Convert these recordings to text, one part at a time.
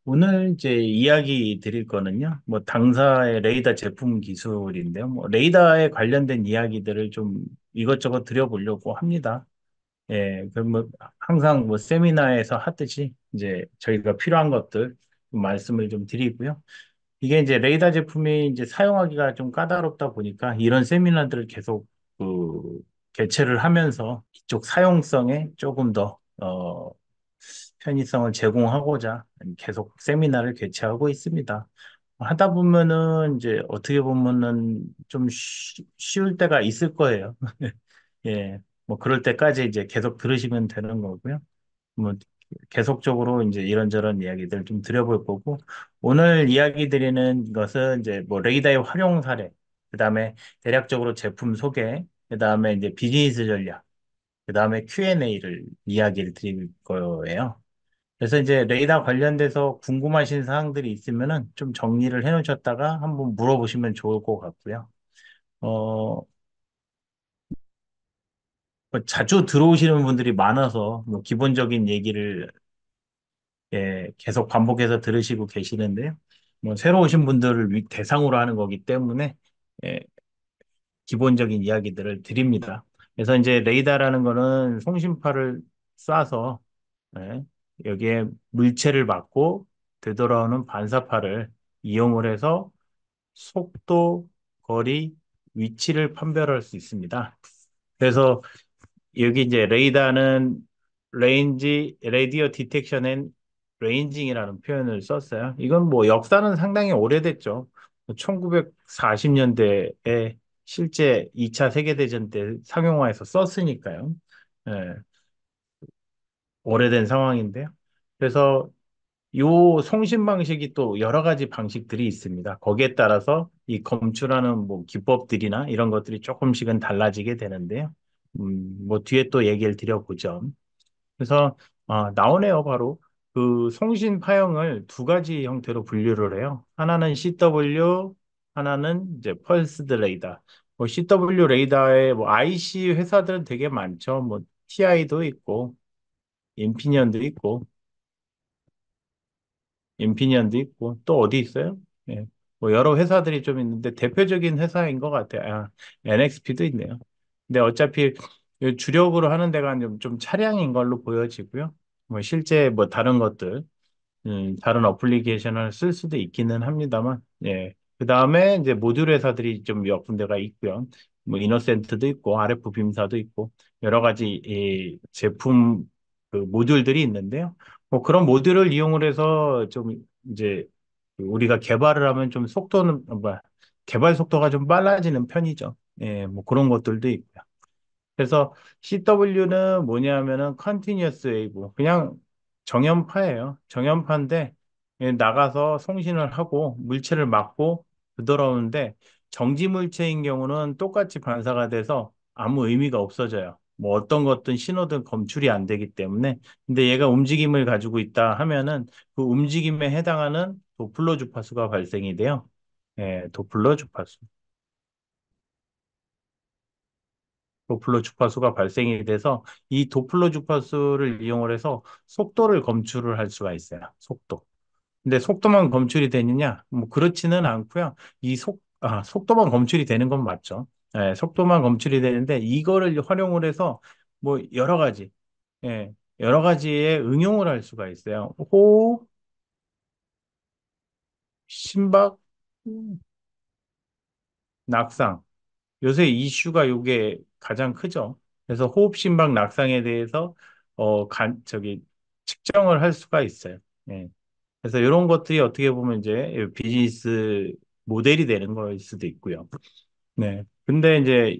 오늘 이제 이야기 드릴 거는요, 뭐 당사의 레이더 제품 기술인데요. 뭐 레이더에 관련된 이야기들을 좀 이것저것 드려보려고 합니다. 예, 그럼 뭐 항상 뭐 세미나에서 하듯이 이제 저희가 필요한 것들 좀 말씀을 좀 드리고요. 이게 이제 레이더 제품이 이제 사용하기가 좀 까다롭다 보니까 이런 세미나들을 계속 개최를 하면서 이쪽 사용성에 조금 더 편의성을 제공하고자 계속 세미나를 개최하고 있습니다. 하다 보면은 이제 어떻게 보면은 좀 쉬울 때가 있을 거예요. 예, 뭐 그럴 때까지 이제 계속 들으시면 되는 거고요. 뭐 계속적으로 이제 이런저런 이야기들 좀 드려볼 거고 오늘 이야기 드리는 것은 이제 뭐 레이더의 활용 사례, 그다음에 대략적으로 제품 소개, 그다음에 이제 비즈니스 전략, 그다음에 Q&A를 이야기를 드릴 거예요. 그래서 이제 레이더 관련돼서 궁금하신 사항들이 있으면은 좀 정리를 해 놓으셨다가 한번 물어보시면 좋을 것 같고요. 어, 뭐 자주 들어오시는 분들이 많아서 뭐 기본적인 얘기를 계속 반복해서 들으시고 계시는데요. 뭐 새로 오신 분들을 대상으로 하는 거기 때문에 예, 기본적인 이야기들을 드립니다. 그래서 이제 레이더라는 거는 송신파를 쏴서 예, 여기에 물체를 맞고 되돌아오는 반사파를 이용을 해서 속도, 거리, 위치를 판별할 수 있습니다. 그래서 여기 이제 레이더는 레인지, 레디오 디텍션 앤 레인징이라는 표현을 썼어요. 이건 뭐 역사는 상당히 오래됐죠. 1940년대에 실제 2차 세계대전 때 상용화해서 썼으니까요. 예, 오래된 상황인데요. 그래서 요 송신 방식이 또 여러 가지 방식들이 있습니다. 거기에 따라서 이 검출하는 뭐 기법들이나 이런 것들이 조금씩은 달라지게 되는데요. 뭐 뒤에 또 얘기를 드려보죠. 그래서 나오네요. 바로 그 송신 파형을 두 가지 형태로 분류를 해요. 하나는 CW, 하나는 이제 펄스드 레이더. 뭐 CW 레이더에 뭐 IC 회사들은 되게 많죠. 뭐 TI도 있고, 인피니언도 있고, 인피니언도 있고 또 어디 있어요? 예. 뭐 여러 회사들이 좀 있는데 대표적인 회사인 것 같아요. NXP도 있네요. 근데 어차피 이 주력으로 하는 데가 좀 차량인 걸로 보여지고요. 뭐 실제 뭐 다른 것들, 다른 어플리케이션을 쓸 수도 있기는 합니다만, 예. 그 다음에 이제 모듈 회사들이 좀 몇 군데가 있고요. 뭐 이노센트도 있고 RF 빔사도 있고 여러 가지 이 제품 그 모듈들이 있는데요. 뭐 그런 모듈을 이용을 해서 좀 이제 우리가 개발을 하면 좀 속도는 개발 속도가 좀 빨라지는 편이죠. 예, 뭐 그런 것들도 있고요. 그래서 CW는 뭐냐면은 컨티뉴어스 웨이브 그냥 정연파예요. 정연파인데 나가서 송신을 하고 물체를 맞고 되돌아오는데 정지 물체인 경우는 똑같이 반사가 돼서 아무 의미가 없어져요. 뭐 어떤 것든 신호든 검출이 안 되기 때문에 근데 얘가 움직임을 가지고 있다 하면은 그 움직임에 해당하는 도플러 주파수가 발생이 돼요. 도플러 주파수. 도플러 주파수가 발생이 돼서 이 도플러 주파수를 이용을 해서 속도를 검출을 할 수가 있어요. 속도. 근데 속도만 검출이 되느냐? 뭐 그렇지는 않고요. 속도만 검출이 되는 건 맞죠. 속도만 검출이 되는데 이거를 활용을 해서 뭐 여러 가지의 응용을 할 수가 있어요. 호흡, 심박, 낙상. 요새 이슈가 요게 가장 크죠. 그래서 호흡심박 낙상에 대해서 측정을 할 수가 있어요. 예. 그래서 이런 것들이 어떻게 보면 이제 비즈니스 모델이 되는 거일 수도 있고요. 네. 근데 이제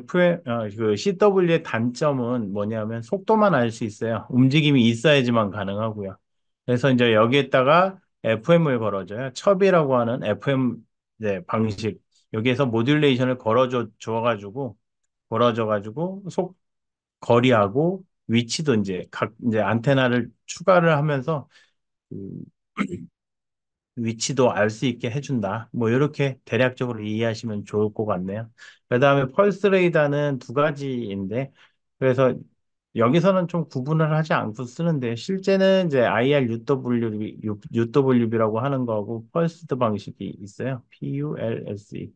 그 CW의 단점은 뭐냐면 속도만 알 수 있어요. 움직임이 있어야지만 가능하고요. 그래서 이제 여기에다가 FM을 걸어줘요. 첩이라고 하는 FM 이제 방식. 여기에서 모듈레이션을 걸어줘 가지고 거리하고 위치도 이제 안테나를 추가를 하면서 그 위치도 알 수 있게 해준다. 뭐 이렇게 대략적으로 이해하시면 좋을 것 같네요. 그다음에 펄스 레이더는 두 가지인데 그래서 여기서는 좀 구분을 하지 않고 쓰는데 실제는 이제 UWB라고 하는 거하고 펄스드 방식이 있어요. PULSE.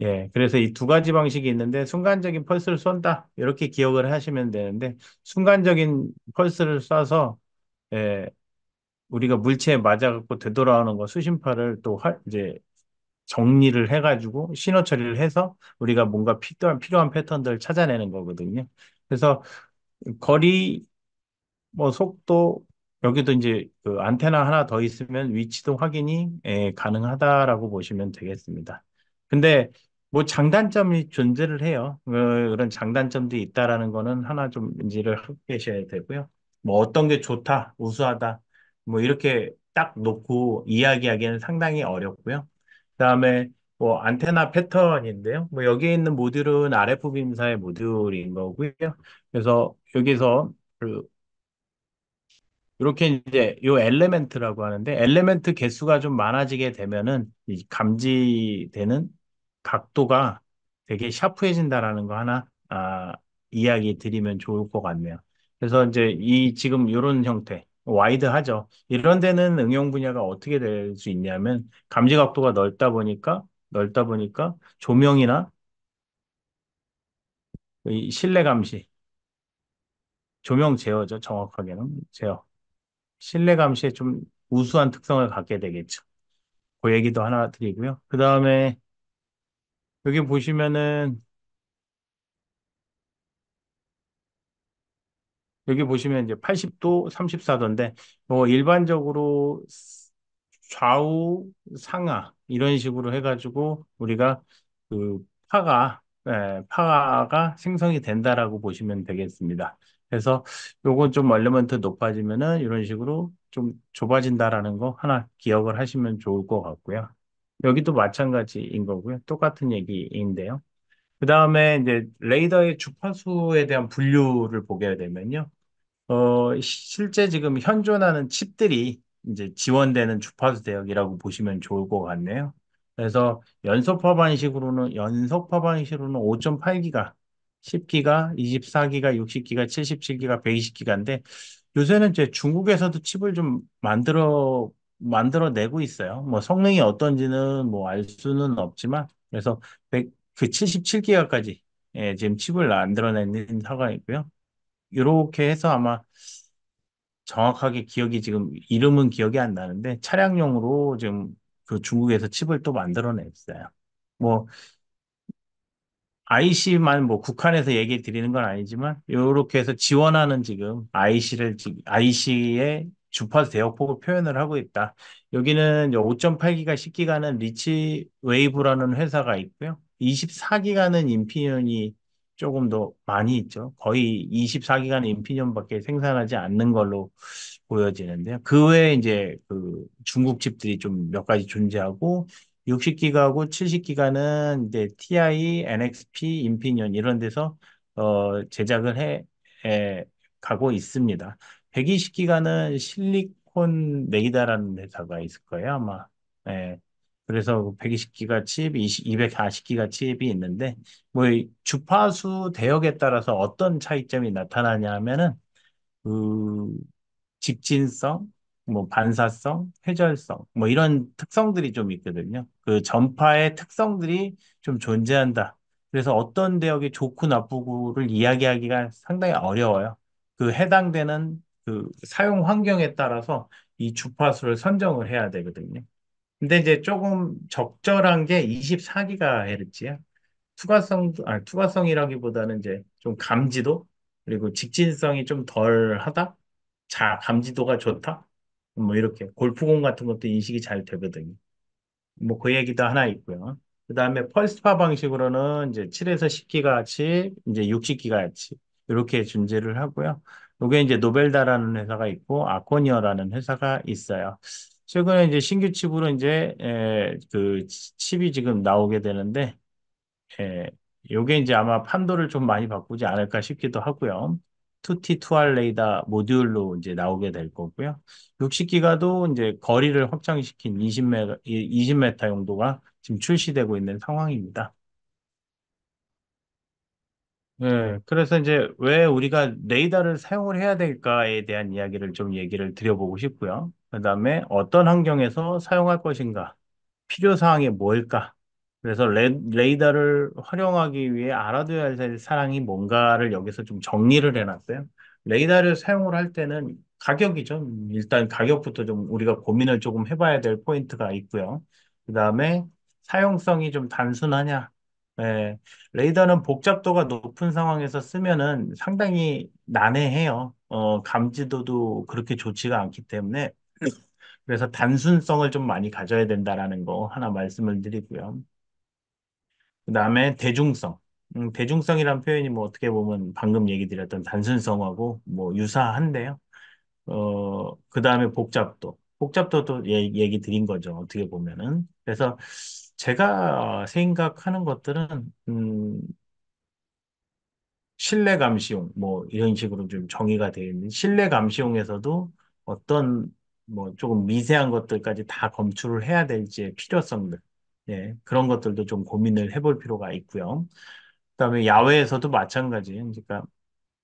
예, 그래서 이 두 가지 방식이 있는데 순간적인 펄스를 쏜다 이렇게 기억을 하시면 되는데 순간적인 펄스를 쏴서 예, 우리가 물체에 맞아갖고 되돌아오는 거 수심파를 또 이제 정리를 해가지고 신호 처리를 해서 우리가 뭔가 필요한 패턴들을 찾아내는 거거든요. 그래서 거리, 뭐 속도, 여기도 이제 그 안테나 하나 더 있으면 위치도 확인이 가능하다라고 보시면 되겠습니다. 근데 뭐 장단점이 존재를 해요. 그런 장단점들이 있다라는 거는 하나 좀 인지를 하고 계셔야 되고요. 뭐 어떤 게 좋다, 우수하다, 뭐 이렇게 딱 놓고 이야기하기는 상당히 어렵고요. 그다음에 뭐 안테나 패턴인데요. 뭐 여기에 있는 모듈은 RF 빔사의 모듈인 거고요. 그래서 여기서 그 이렇게 이제 요 엘레멘트라고 하는데 엘레멘트 개수가 좀 많아지게 되면은 이 감지되는 각도가 되게 샤프해진다라는 거 하나 이야기 드리면 좋을 것 같네요. 그래서 이제 이 지금 이런 형태 와이드하죠. 이런 데는 응용 분야가 어떻게 될 수 있냐면 감지 각도가 넓다 보니까 조명이나 이 실내 감시, 조명 제어죠. 정확하게는 제어. 실내 감시에 좀 우수한 특성을 갖게 되겠죠. 그 얘기도 하나 드리고요. 그 다음에 여기 보시면은 여기 보시면 이제 80도, 34도인데 뭐 일반적으로 좌우 상하 이런 식으로 해가지고 우리가 그 파가 생성이 된다라고 보시면 되겠습니다. 그래서 요건 좀 얼리먼트 높아지면은 이런 식으로 좀 좁아진다라는 거 하나 기억을 하시면 좋을 것 같고요. 여기도 마찬가지인 거고요. 똑같은 얘기인데요. 그 다음에 이제 레이더의 주파수에 대한 분류를 보게 되면요. 실제 지금 현존하는 칩들이 이제 지원되는 주파수 대역이라고 보시면 좋을 것 같네요. 그래서 연속파 방식으로는 5.8기가, 10기가, 24기가, 60기가, 77기가, 120기가인데 요새는 이제 중국에서도 칩을 좀 만들어내고 있어요. 뭐 성능이 어떤지는 뭐 알 수는 없지만 그래서 그 77기가까지 지금 칩을 만들어내는 회사가 있고요. 이렇게 해서 아마 정확하게 지금 이름은 기억이 안 나는데 차량용으로 지금 그 중국에서 칩을 또 만들어냈어요. 뭐 IC만 뭐 국한해서 얘기 드리는 건 아니지만 이렇게 해서 지원하는 지금 IC의 주파수 대역폭을 표현을 하고 있다. 여기는 5.8기가 10기가는 리치 웨이브라는 회사가 있고요. 24기가는 인피니온이 조금 더 많이 있죠. 거의 24기가는 인피니온밖에 생산하지 않는 걸로 보여지는데요. 그 외에 이제 그 중국 칩들이 좀 몇 가지 존재하고 60기가하고 70기가는 이제 TI, NXP, 인피니온 이런 데서 제작을 해 가고 있습니다. 120기가는 실리콘 네이다라는 회사가 있을 거예요, 아마. 예. 그래서 120기가 칩, 240기가 칩이 있는데 뭐이 주파수 대역에 따라서 어떤 차이점이 나타나냐 하면은 그 직진성, 뭐 반사성, 회절성, 뭐 이런 특성들이 좀 있거든요. 그 전파의 특성들이 좀 존재한다. 그래서 어떤 대역이 좋고 나쁘고를 이야기하기가 상당히 어려워요. 그 해당되는 그 사용 환경에 따라서 이 주파수를 선정을 해야 되거든요. 근데 이제 조금 적절한 게 24GHz야. 투과성이라기보다는 이제 좀 감지도, 그리고 직진성이 좀 덜 하다? 감지도가 좋다? 뭐 이렇게 골프공 같은 것도 인식이 잘 되거든요. 뭐 그 얘기도 하나 있고요. 그 다음에 펄스파 방식으로는 이제 7에서 10기가치, 이제 60기가치 이렇게 존재를 하고요. 이게 이제 노벨다라는 회사가 있고 아코니어라는 회사가 있어요. 최근에 이제 신규 칩으로 이제 그 칩이 지금 나오게 되는데 예, 요게 이제 아마 판도를 좀 많이 바꾸지 않을까 싶기도 하고요. 2T 투알 레이더 모듈로 이제 나오게 될 거고요. 60기가도 이제 거리를 확장시킨 20m 용도가 지금 출시되고 있는 상황입니다. 그래서 이제 왜 우리가 레이더를 사용을 해야 될까에 대한 이야기를 좀 얘기를 드려보고 싶고요. 그다음에 어떤 환경에서 사용할 것인가, 필요 사항이 뭘까? 그래서 레이더를 활용하기 위해 알아둬야 할 사항이 뭔가를 여기서 좀 정리를 해놨어요. 레이더를 사용을 할 때는 가격이죠. 일단 가격부터 좀 우리가 고민을 조금 해봐야 될 포인트가 있고요. 그다음에 사용성이 좀 단순하냐? 예, 레이더는 복잡도가 높은 상황에서 쓰면은 상당히 난해해요. 감지도도 그렇게 좋지가 않기 때문에 그래서 단순성을 좀 많이 가져야 된다라는 거 하나 말씀을 드리고요. 그다음에 대중성. 대중성이란 표현이 뭐 어떻게 보면 방금 얘기 드렸던 단순성하고 뭐 유사한데요. 그다음에 복잡도. 복잡도도 얘기 드린 거죠. 어떻게 보면은. 그래서 제가 생각하는 것들은 실내 감시용 뭐 이런 식으로 좀 정의가 되어 있는 실내 감시용에서도 어떤 뭐 조금 미세한 것들까지 다 검출을 해야 될지의 필요성들 예, 그런 것들도 좀 고민을 해볼 필요가 있고요. 그다음에 야외에서도 마찬가지. 그러니까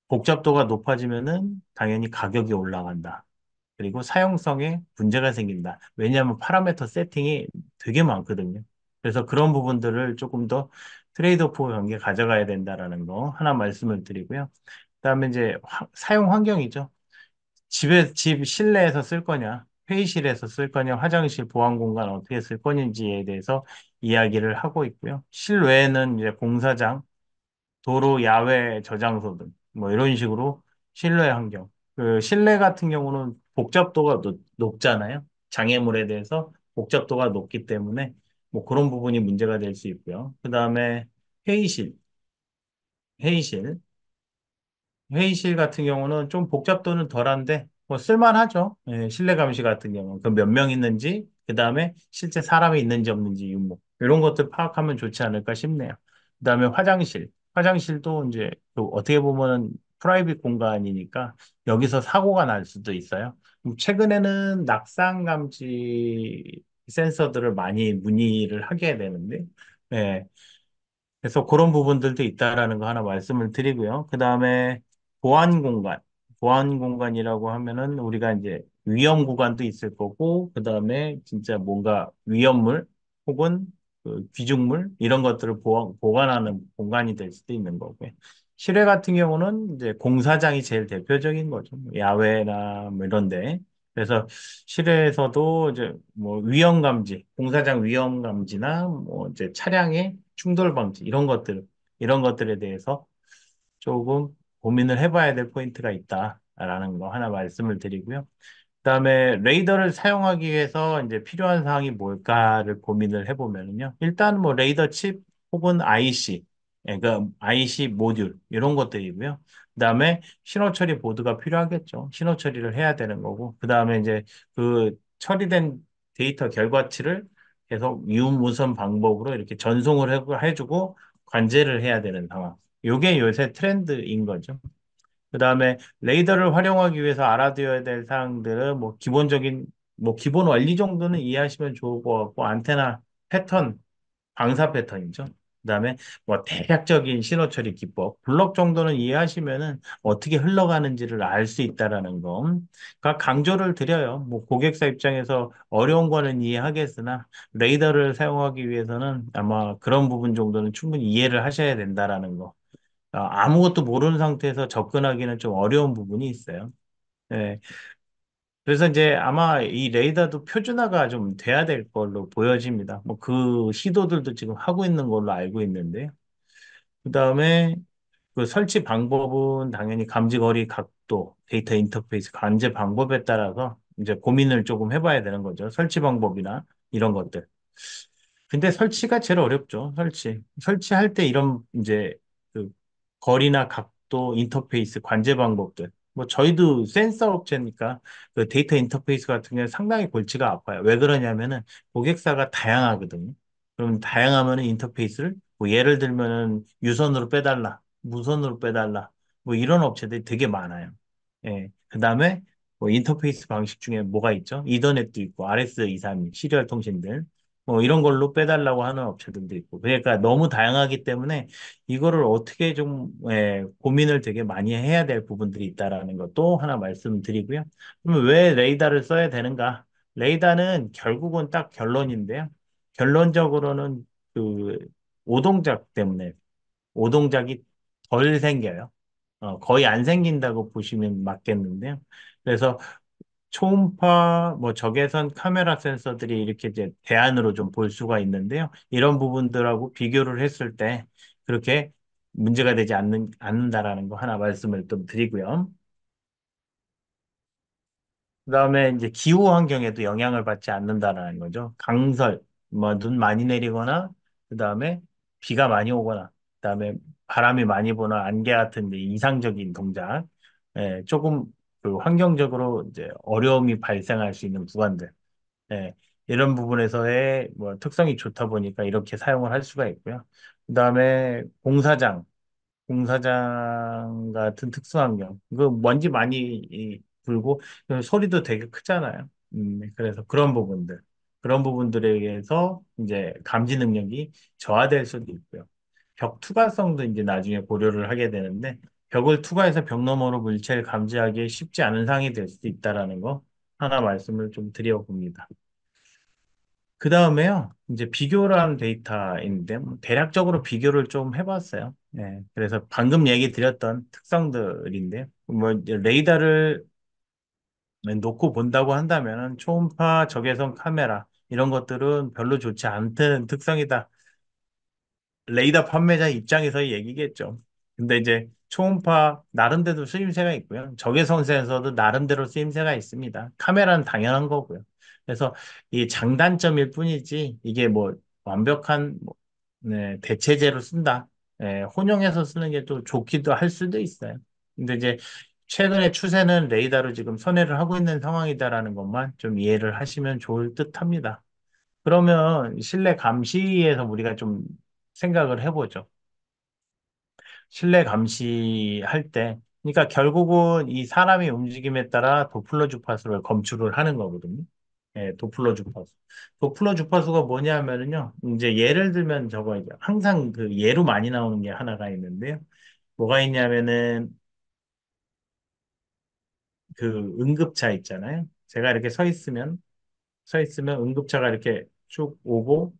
복잡도가 높아지면은 당연히 가격이 올라간다. 그리고 사용성에 문제가 생긴다. 왜냐하면 파라미터 세팅이 되게 많거든요. 그래서 그런 부분들을 조금 더 트레이드오프 관계 가져가야 된다라는 거 하나 말씀을 드리고요. 그다음에 이제 사용 환경이죠. 집 실내에서 쓸 거냐, 회의실에서 쓸 거냐, 화장실 보안 공간 어떻게 쓸 거는지에 대해서 이야기를 하고 있고요. 실외에는 이제 공사장, 도로, 야외 저장소 등, 뭐 이런 식으로 실내 환경. 그 실내 같은 경우는 복잡도가 높잖아요. 장애물에 대해서 복잡도가 높기 때문에 뭐 그런 부분이 문제가 될 수 있고요. 그 다음에 회의실, 회의실. 회의실 같은 경우는 좀 복잡도는 덜한데 뭐 쓸만하죠. 예, 실내 감시 같은 경우는 그 몇 명 있는지 그다음에 실제 사람이 있는지 없는지 유무 이런 것들 파악하면 좋지 않을까 싶네요. 그다음에 화장실. 화장실도 이제 또 어떻게 보면은 프라이빗 공간이니까 여기서 사고가 날 수도 있어요. 최근에는 낙상 감지 센서들을 많이 문의를 하게 되는데 예, 그래서 그런 부분들도 있다라는 거 하나 말씀을 드리고요. 그 다음에 보안 공간. 보안 공간이라고 하면은 우리가 이제 위험 구간도 있을 거고, 그 다음에 진짜 뭔가 위험물 혹은 그 귀중물 이런 것들을 보관하는 공간이 될 수도 있는 거고요. 실외 같은 경우는 이제 공사장이 제일 대표적인 거죠. 야외나 뭐 이런데. 그래서 실외에서도 이제 뭐 위험 감지, 공사장 위험 감지나 뭐 이제 차량의 충돌 방지 이런 것들에 대해서 조금 고민을 해봐야 될 포인트가 있다라는 거 하나 말씀을 드리고요. 그다음에 레이더를 사용하기 위해서 이제 필요한 사항이 뭘까를 고민을 해보면요. 일단 뭐 레이더 칩 혹은 IC, 그러니까 IC 모듈 이런 것들이고요. 그다음에 신호 처리 보드가 필요하겠죠. 신호 처리를 해야 되는 거고. 그다음에 이제 그 처리된 데이터 결과치를 계속 유무선 방법으로 이렇게 전송을 해주고 관제를 해야 되는 상황. 이게 요새 트렌드인 거죠. 그다음에 레이더를 활용하기 위해서 알아두어야 될 사항들은 뭐 기본적인 뭐 기본 원리 정도는 이해하시면 좋을 것 같고 안테나 패턴, 방사 패턴이죠. 그다음에 뭐 대략적인 신호 처리 기법, 블록 정도는 이해하시면은 어떻게 흘러가는지를 알 수 있다라는 거. 그러니까 강조를 드려요. 뭐 고객사 입장에서 어려운 거는 이해하겠으나 레이더를 사용하기 위해서는 아마 그런 부분 정도는 충분히 이해를 하셔야 된다라는 거. 아무것도 모르는 상태에서 접근하기는 좀 어려운 부분이 있어요. 예. 그래서 이제 아마 이 레이더도 표준화가 좀 돼야 될 걸로 보여집니다. 뭐 그 시도들도 지금 하고 있는 걸로 알고 있는데, 그 다음에 그 설치 방법은 당연히 감지거리 각도, 데이터 인터페이스 관제 방법에 따라서 이제 고민을 조금 해봐야 되는 거죠. 설치 방법이나 이런 것들. 근데 설치가 제일 어렵죠. 설치할 때 이런 이제 그 거리나 각도, 인터페이스, 관제 방법들. 뭐 저희도 센서 업체니까 그 데이터 인터페이스 같은 경우는 상당히 골치가 아파요. 왜 그러냐면은 고객사가 다양하거든요. 그럼 다양하면은 인터페이스를 뭐 예를 들면은 유선으로 빼달라, 무선으로 빼달라, 뭐 이런 업체들이 되게 많아요. 예. 그다음에 뭐 인터페이스 방식 중에 뭐가 있죠? 이더넷도 있고 RS232 시리얼 통신들. 뭐 이런 걸로 빼달라고 하는 업체들도 있고. 그러니까 너무 다양하기 때문에 이거를 어떻게 좀 고민을 되게 많이 해야 될 부분들이 있다라는 것도 하나 말씀드리고요. 그러면 왜 레이더를 써야 되는가? 레이더는 결국은 딱 결론인데요. 결론적으로는 그 오동작 때문에 오동작이 덜 생겨요. 거의 안 생긴다고 보시면 맞겠는데요. 그래서 초음파, 뭐 적외선 카메라 센서들이 이렇게 이제 대안으로 좀 볼 수가 있는데요. 이런 부분들하고 비교를 했을 때 그렇게 문제가 되지 않는다라는 거 하나 말씀을 좀 드리고요. 그다음에 이제 기후 환경에도 영향을 받지 않는다라는 거죠. 강설, 뭐 눈 많이 내리거나, 그다음에 비가 많이 오거나, 그다음에 바람이 많이 부거나 안개 같은 이제 이상적인 동작, 조금 그 환경적으로 이제 어려움이 발생할 수 있는 구간들, 이런 부분에서의 뭐 특성이 좋다 보니까 이렇게 사용을 할 수가 있고요. 그다음에 공사장 같은 특수환경. 그 먼지 많이 불고 그 소리도 되게 크잖아요. 그래서 그런 부분들에 의해서 이제 감지 능력이 저하될 수도 있고요. 벽 투과성도 이제 나중에 고려를 하게 되는데 벽을 투과해서 벽 너머로 물체를 감지하기 쉽지 않은 상황이 될 수도 있다라는 거 하나 말씀을 좀 드려봅니다. 그 다음에요, 이제 비교를 한 데이터인데, 뭐 대략적으로 비교를 좀 해봤어요. 그래서 방금 얘기 드렸던 특성들인데, 뭐, 이제 레이더를 놓고 본다고 한다면, 초음파, 적외선 카메라, 이런 것들은 별로 좋지 않다는 특성이다. 레이더 판매자 입장에서의 얘기겠죠. 근데 이제 초음파 나름대로 쓰임새가 있고요. 적외선 센서도 나름대로 쓰임새가 있습니다. 카메라는 당연한 거고요. 그래서 이 장단점일 뿐이지 이게 뭐 완벽한 뭐, 대체제로 쓴다. 혼용해서 쓰는 게 또 좋기도 할 수도 있어요. 근데 이제 최근의 추세는 레이더로 지금 선회를 하고 있는 상황이다라는 것만 좀 이해를 하시면 좋을 듯합니다. 그러면 실내 감시에서 우리가 좀 생각을 해보죠. 실내 감시할 때, 그러니까 결국은 이 사람의 움직임에 따라 도플러 주파수를 검출을 하는 거거든요. 도플러 주파수. 도플러 주파수가 뭐냐면은요, 이제 예를 들면 저거 이제 항상 그 예로 많이 나오는 게 하나가 있는데요. 뭐가 있냐면은 그 응급차 있잖아요. 제가 이렇게 서 있으면 응급차가 이렇게 쭉 오고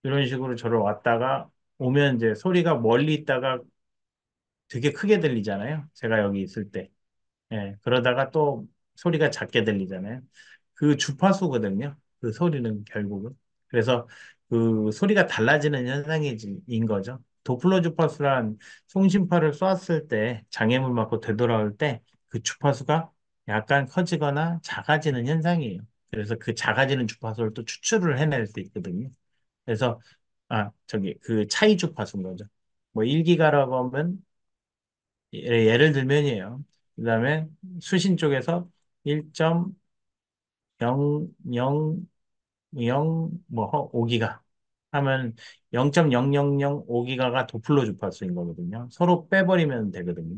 이런 식으로 저를 왔다가 오면 이제 소리가 멀리 있다가 되게 크게 들리잖아요. 제가 여기 있을 때. 그러다가 또 소리가 작게 들리잖아요. 그 주파수거든요. 그 소리는 결국은. 그래서 그 소리가 달라지는 현상인 거죠. 도플러 주파수란 송신파를 쏘았을 때 장애물 맞고 되돌아올 때 그 주파수가 약간 커지거나 작아지는 현상이에요. 그래서 그 작아지는 주파수를 또 추출을 해낼 수 있거든요. 그래서 저기 그 차이 주파수인 거죠. 뭐 1기가라고 하면 예를 들면이에요. 그다음에 수신 쪽에서 1.000 뭐 5기가 하면 0.0005기가가 도플러 주파수인 거거든요. 서로 빼버리면 되거든요.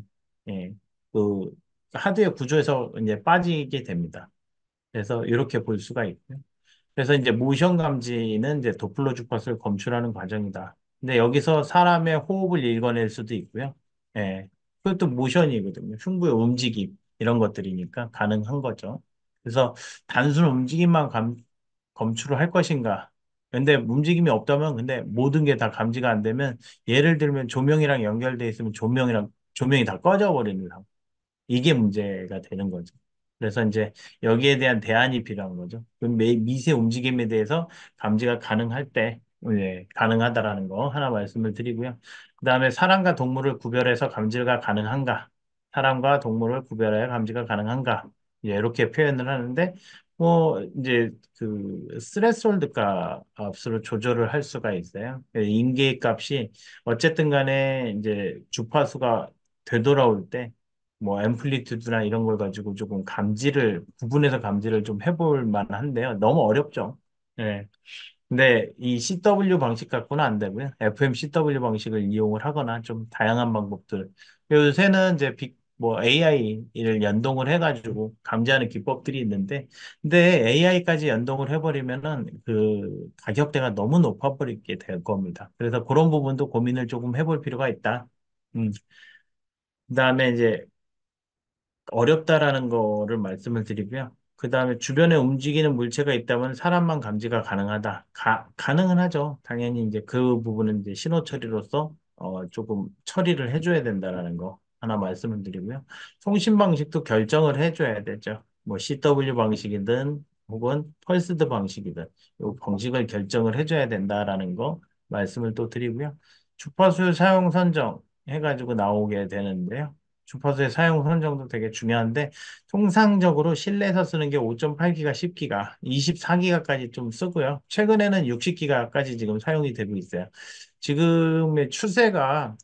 예. 그 하드웨어 구조에서 이제 빠지게 됩니다. 그래서 이렇게 볼 수가 있고요. 그래서 이제 모션 감지는 이제 도플러 주파수를 검출하는 과정이다. 근데 여기서 사람의 호흡을 읽어낼 수도 있고요. 그것도 모션이거든요. 흉부의 움직임 이런 것들이니까 가능한 거죠. 그래서 단순 움직임만 검출을 할 것인가? 근데 움직임이 없다면 근데 모든 게 다 감지가 안 되면 예를 들면 조명이랑 연결돼 있으면 조명이 다 꺼져 버리는 상황. 이게 문제가 되는 거죠. 그래서 이제 여기에 대한 대안이 필요한 거죠. 그 미세 움직임에 대해서 감지가 가능할 때, 가능하다라는 거 하나 말씀을 드리고요. 그다음에 사람과 동물을 구별해서 감지가 가능한가? 사람과 동물을 구별해야 감지가 가능한가? 이렇게 표현을 하는데, 뭐, 이제 그 스레스홀드 값으로 조절을 할 수가 있어요. 인계의 값이 어쨌든 간에 이제 주파수가 되돌아올 때 뭐 앰플리튜드나 이런 걸 가지고 조금 구분해서 감지를 좀 해볼 만한데요. 너무 어렵죠. 예. 근데 이 CW 방식 갖고는 안 되고요. FM CW 방식을 이용을 하거나 좀 다양한 방법들. 요새는 이제 뭐 AI를 연동을 해가지고 감지하는 기법들이 있는데, 근데 AI까지 연동을 해버리면은 그 가격대가 너무 높아버리게 될 겁니다. 그래서 그런 부분도 고민을 조금 해볼 필요가 있다. 음. 그다음에 이제 어렵다라는 거를 말씀을 드리고요. 그 다음에 주변에 움직이는 물체가 있다면 사람만 감지가 가능하다. 가능은 하죠. 당연히 이제 그 부분은 이제 신호 처리로서 조금 처리를 해줘야 된다라는 거 하나 말씀을 드리고요. 송신 방식도 결정을 해줘야 되죠. 뭐 CW 방식이든 혹은 펄스드 방식이든 이 방식을 결정을 해줘야 된다라는 거 말씀을 또 드리고요. 주파수 사용 선정 해가지고 나오게 되는데요. 주파수의 사용 선정도 되게 중요한데 통상적으로 실내에서 쓰는 게 5.8기가, 10기가, 24기가까지 좀 쓰고요. 최근에는 60기가까지 지금 사용이 되고 있어요. 지금의 추세가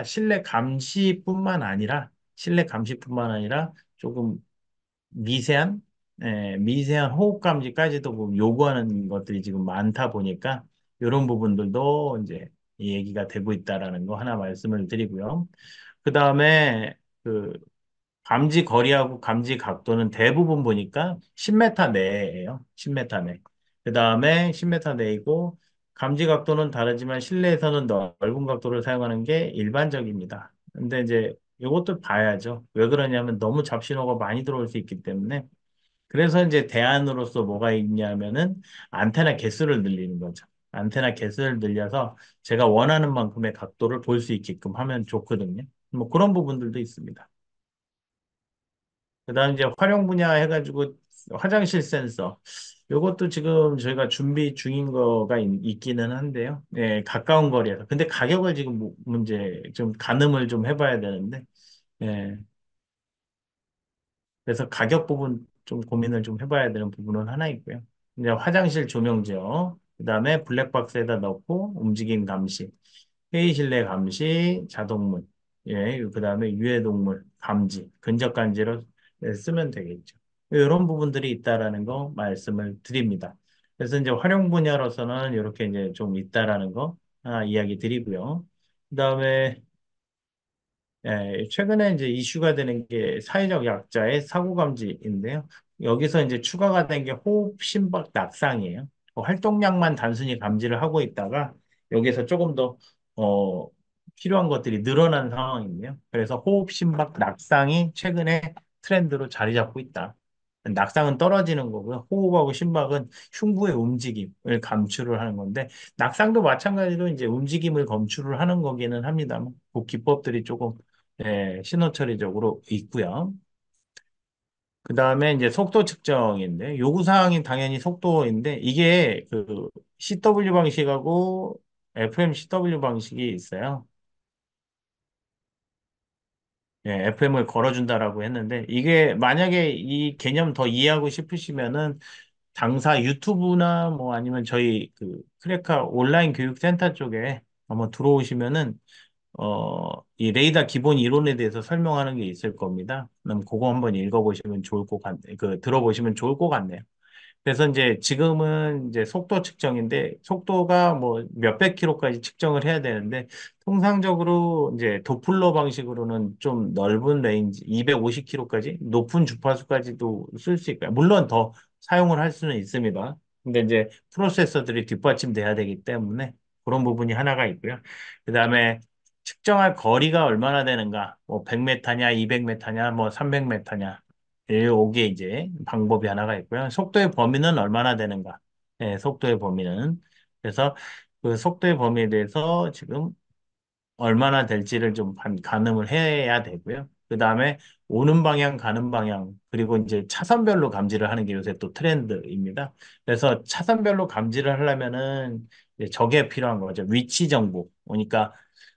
실내 감시뿐만 아니라 조금 미세한, 미세한 호흡 감지까지도 뭐 요구하는 것들이 지금 많다 보니까 이런 부분들도 이제 이 얘기가 되고 있다라는 거 하나 말씀을 드리고요. 그 다음에 그 감지 거리하고 감지 각도는 대부분 보니까 10m 내예요. 10m 내. 그 다음에 10m 내이고 감지 각도는 다르지만 실내에서는 넓은 각도를 사용하는 게 일반적입니다. 근데 이제 이것도 봐야죠. 왜 그러냐면 너무 잡신호가 많이 들어올 수 있기 때문에 그래서 이제 대안으로서 뭐가 있냐면은 안테나 개수를 늘리는 거죠. 안테나 개수를 늘려서 제가 원하는 만큼의 각도를 볼 수 있게끔 하면 좋거든요. 뭐 그런 부분들도 있습니다. 그다음 이제 활용 분야 해가지고 화장실 센서. 요것도 지금 저희가 준비 중인 거가 기는 한데요. 예, 가까운 거리에서. 근데 가격을 지금 문제 좀 가늠을 좀 해봐야 되는데, 예, 그래서 가격 부분 좀 고민을 좀 해봐야 되는 부분은 하나 있고요. 이제 화장실 조명제요. 그다음에 블랙박스에다 넣고 움직임 감시. 회의 실내 감시, 자동문, 예, 그 다음에 유해동물 감지, 근접 감지로 쓰면 되겠죠. 이런 부분들이 있다라는 거 말씀을 드립니다. 그래서 이제 활용 분야로서는 이렇게 이제 좀 있다라는 거 하나 이야기 드리고요. 그 다음에 최근에 이제 이슈가 되는 게 사회적 약자의 사고 감지인데요. 여기서 이제 추가가 된 게 호흡 심박 낙상이에요. 활동량만 단순히 감지를 하고 있다가 여기서 조금 더 어, 필요한 것들이 늘어난 상황이네요. 그래서 호흡 심박 낙상이 최근에 트렌드로 자리 잡고 있다. 낙상은 떨어지는 거고요. 호흡하고 심박은 흉부의 움직임을 감추를 하는 건데 낙상도 마찬가지로 이제 움직임을 검출을 하는 거기는 합니다만 그 기법들이 조금 신호 처리적으로 있고요. 그 다음에 이제 속도 측정인데 요구사항이 당연히 속도인데 이게 그 CW 방식하고 FM CW 방식이 있어요. FM을 걸어준다라고 했는데 이게 만약에 이 개념 더 이해하고 싶으시면은 당사 유튜브나 뭐 아니면 저희 그 크레카 온라인 교육센터 쪽에 한번 들어오시면은 이 레이더 기본 이론에 대해서 설명하는 게 있을 겁니다. 그럼 그거 한번 읽어보시면 좋을 것 들어보시면 좋을 것 같네요. 그래서 이제 지금은 이제 속도 측정인데 속도가 뭐 몇백 킬로까지 측정을 해야 되는데 통상적으로 이제 도플러 방식으로는 좀 넓은 레인지 250킬로까지 높은 주파수까지도 쓸 수 있고요. 물론 더 사용을 할 수는 있습니다. 근데 이제 프로세서들이 뒷받침돼야 되기 때문에 그런 부분이 하나가 있고요. 그다음에 측정할 거리가 얼마나 되는가? 뭐 100m냐, 200m냐, 뭐 300m냐. 요게 이제 방법이 하나가 있고요. 속도의 범위는 얼마나 되는가? 속도의 범위는. 그래서 그 속도의 범위에 대해서 지금 얼마나 될지를 좀 가늠을 해야 되고요. 그 다음에 오는 방향, 가는 방향, 그리고 이제 차선별로 감지를 하는 게 요새 또 트렌드입니다. 그래서 차선별로 감지를 하려면은 이제 저게 필요한 거죠. 위치 정보. 그러니까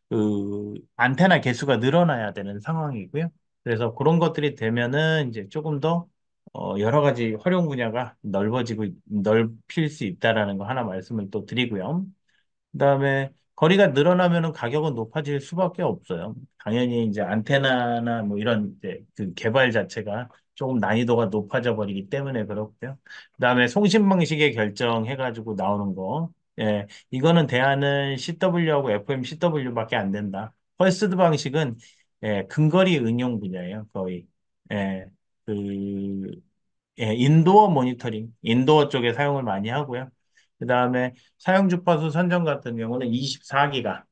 그 안테나 개수가 늘어나야 되는 상황이고요. 그래서 그런 것들이 되면은 이제 조금 더 여러 가지 활용 분야가 넓힐 수 있다라는 거 하나 말씀을 또 드리고요. 그다음에 거리가 늘어나면은 가격은 높아질 수밖에 없어요. 당연히 이제 안테나나 뭐 이런 이제 그 개발 자체가 조금 난이도가 높아져 버리기 때문에 그렇고요. 그다음에 송신 방식의 결정해가지고 나오는 거, 이거는 대안은 CW하고 FM CW밖에 안 된다. 펄스드 방식은 예, 근거리 응용 분야예요, 거의. 예, 그, 예, 인도어 모니터링, 인도어 쪽에 사용을 많이 하고요. 그 다음에 사용 주파수 선정 같은 경우는 24기가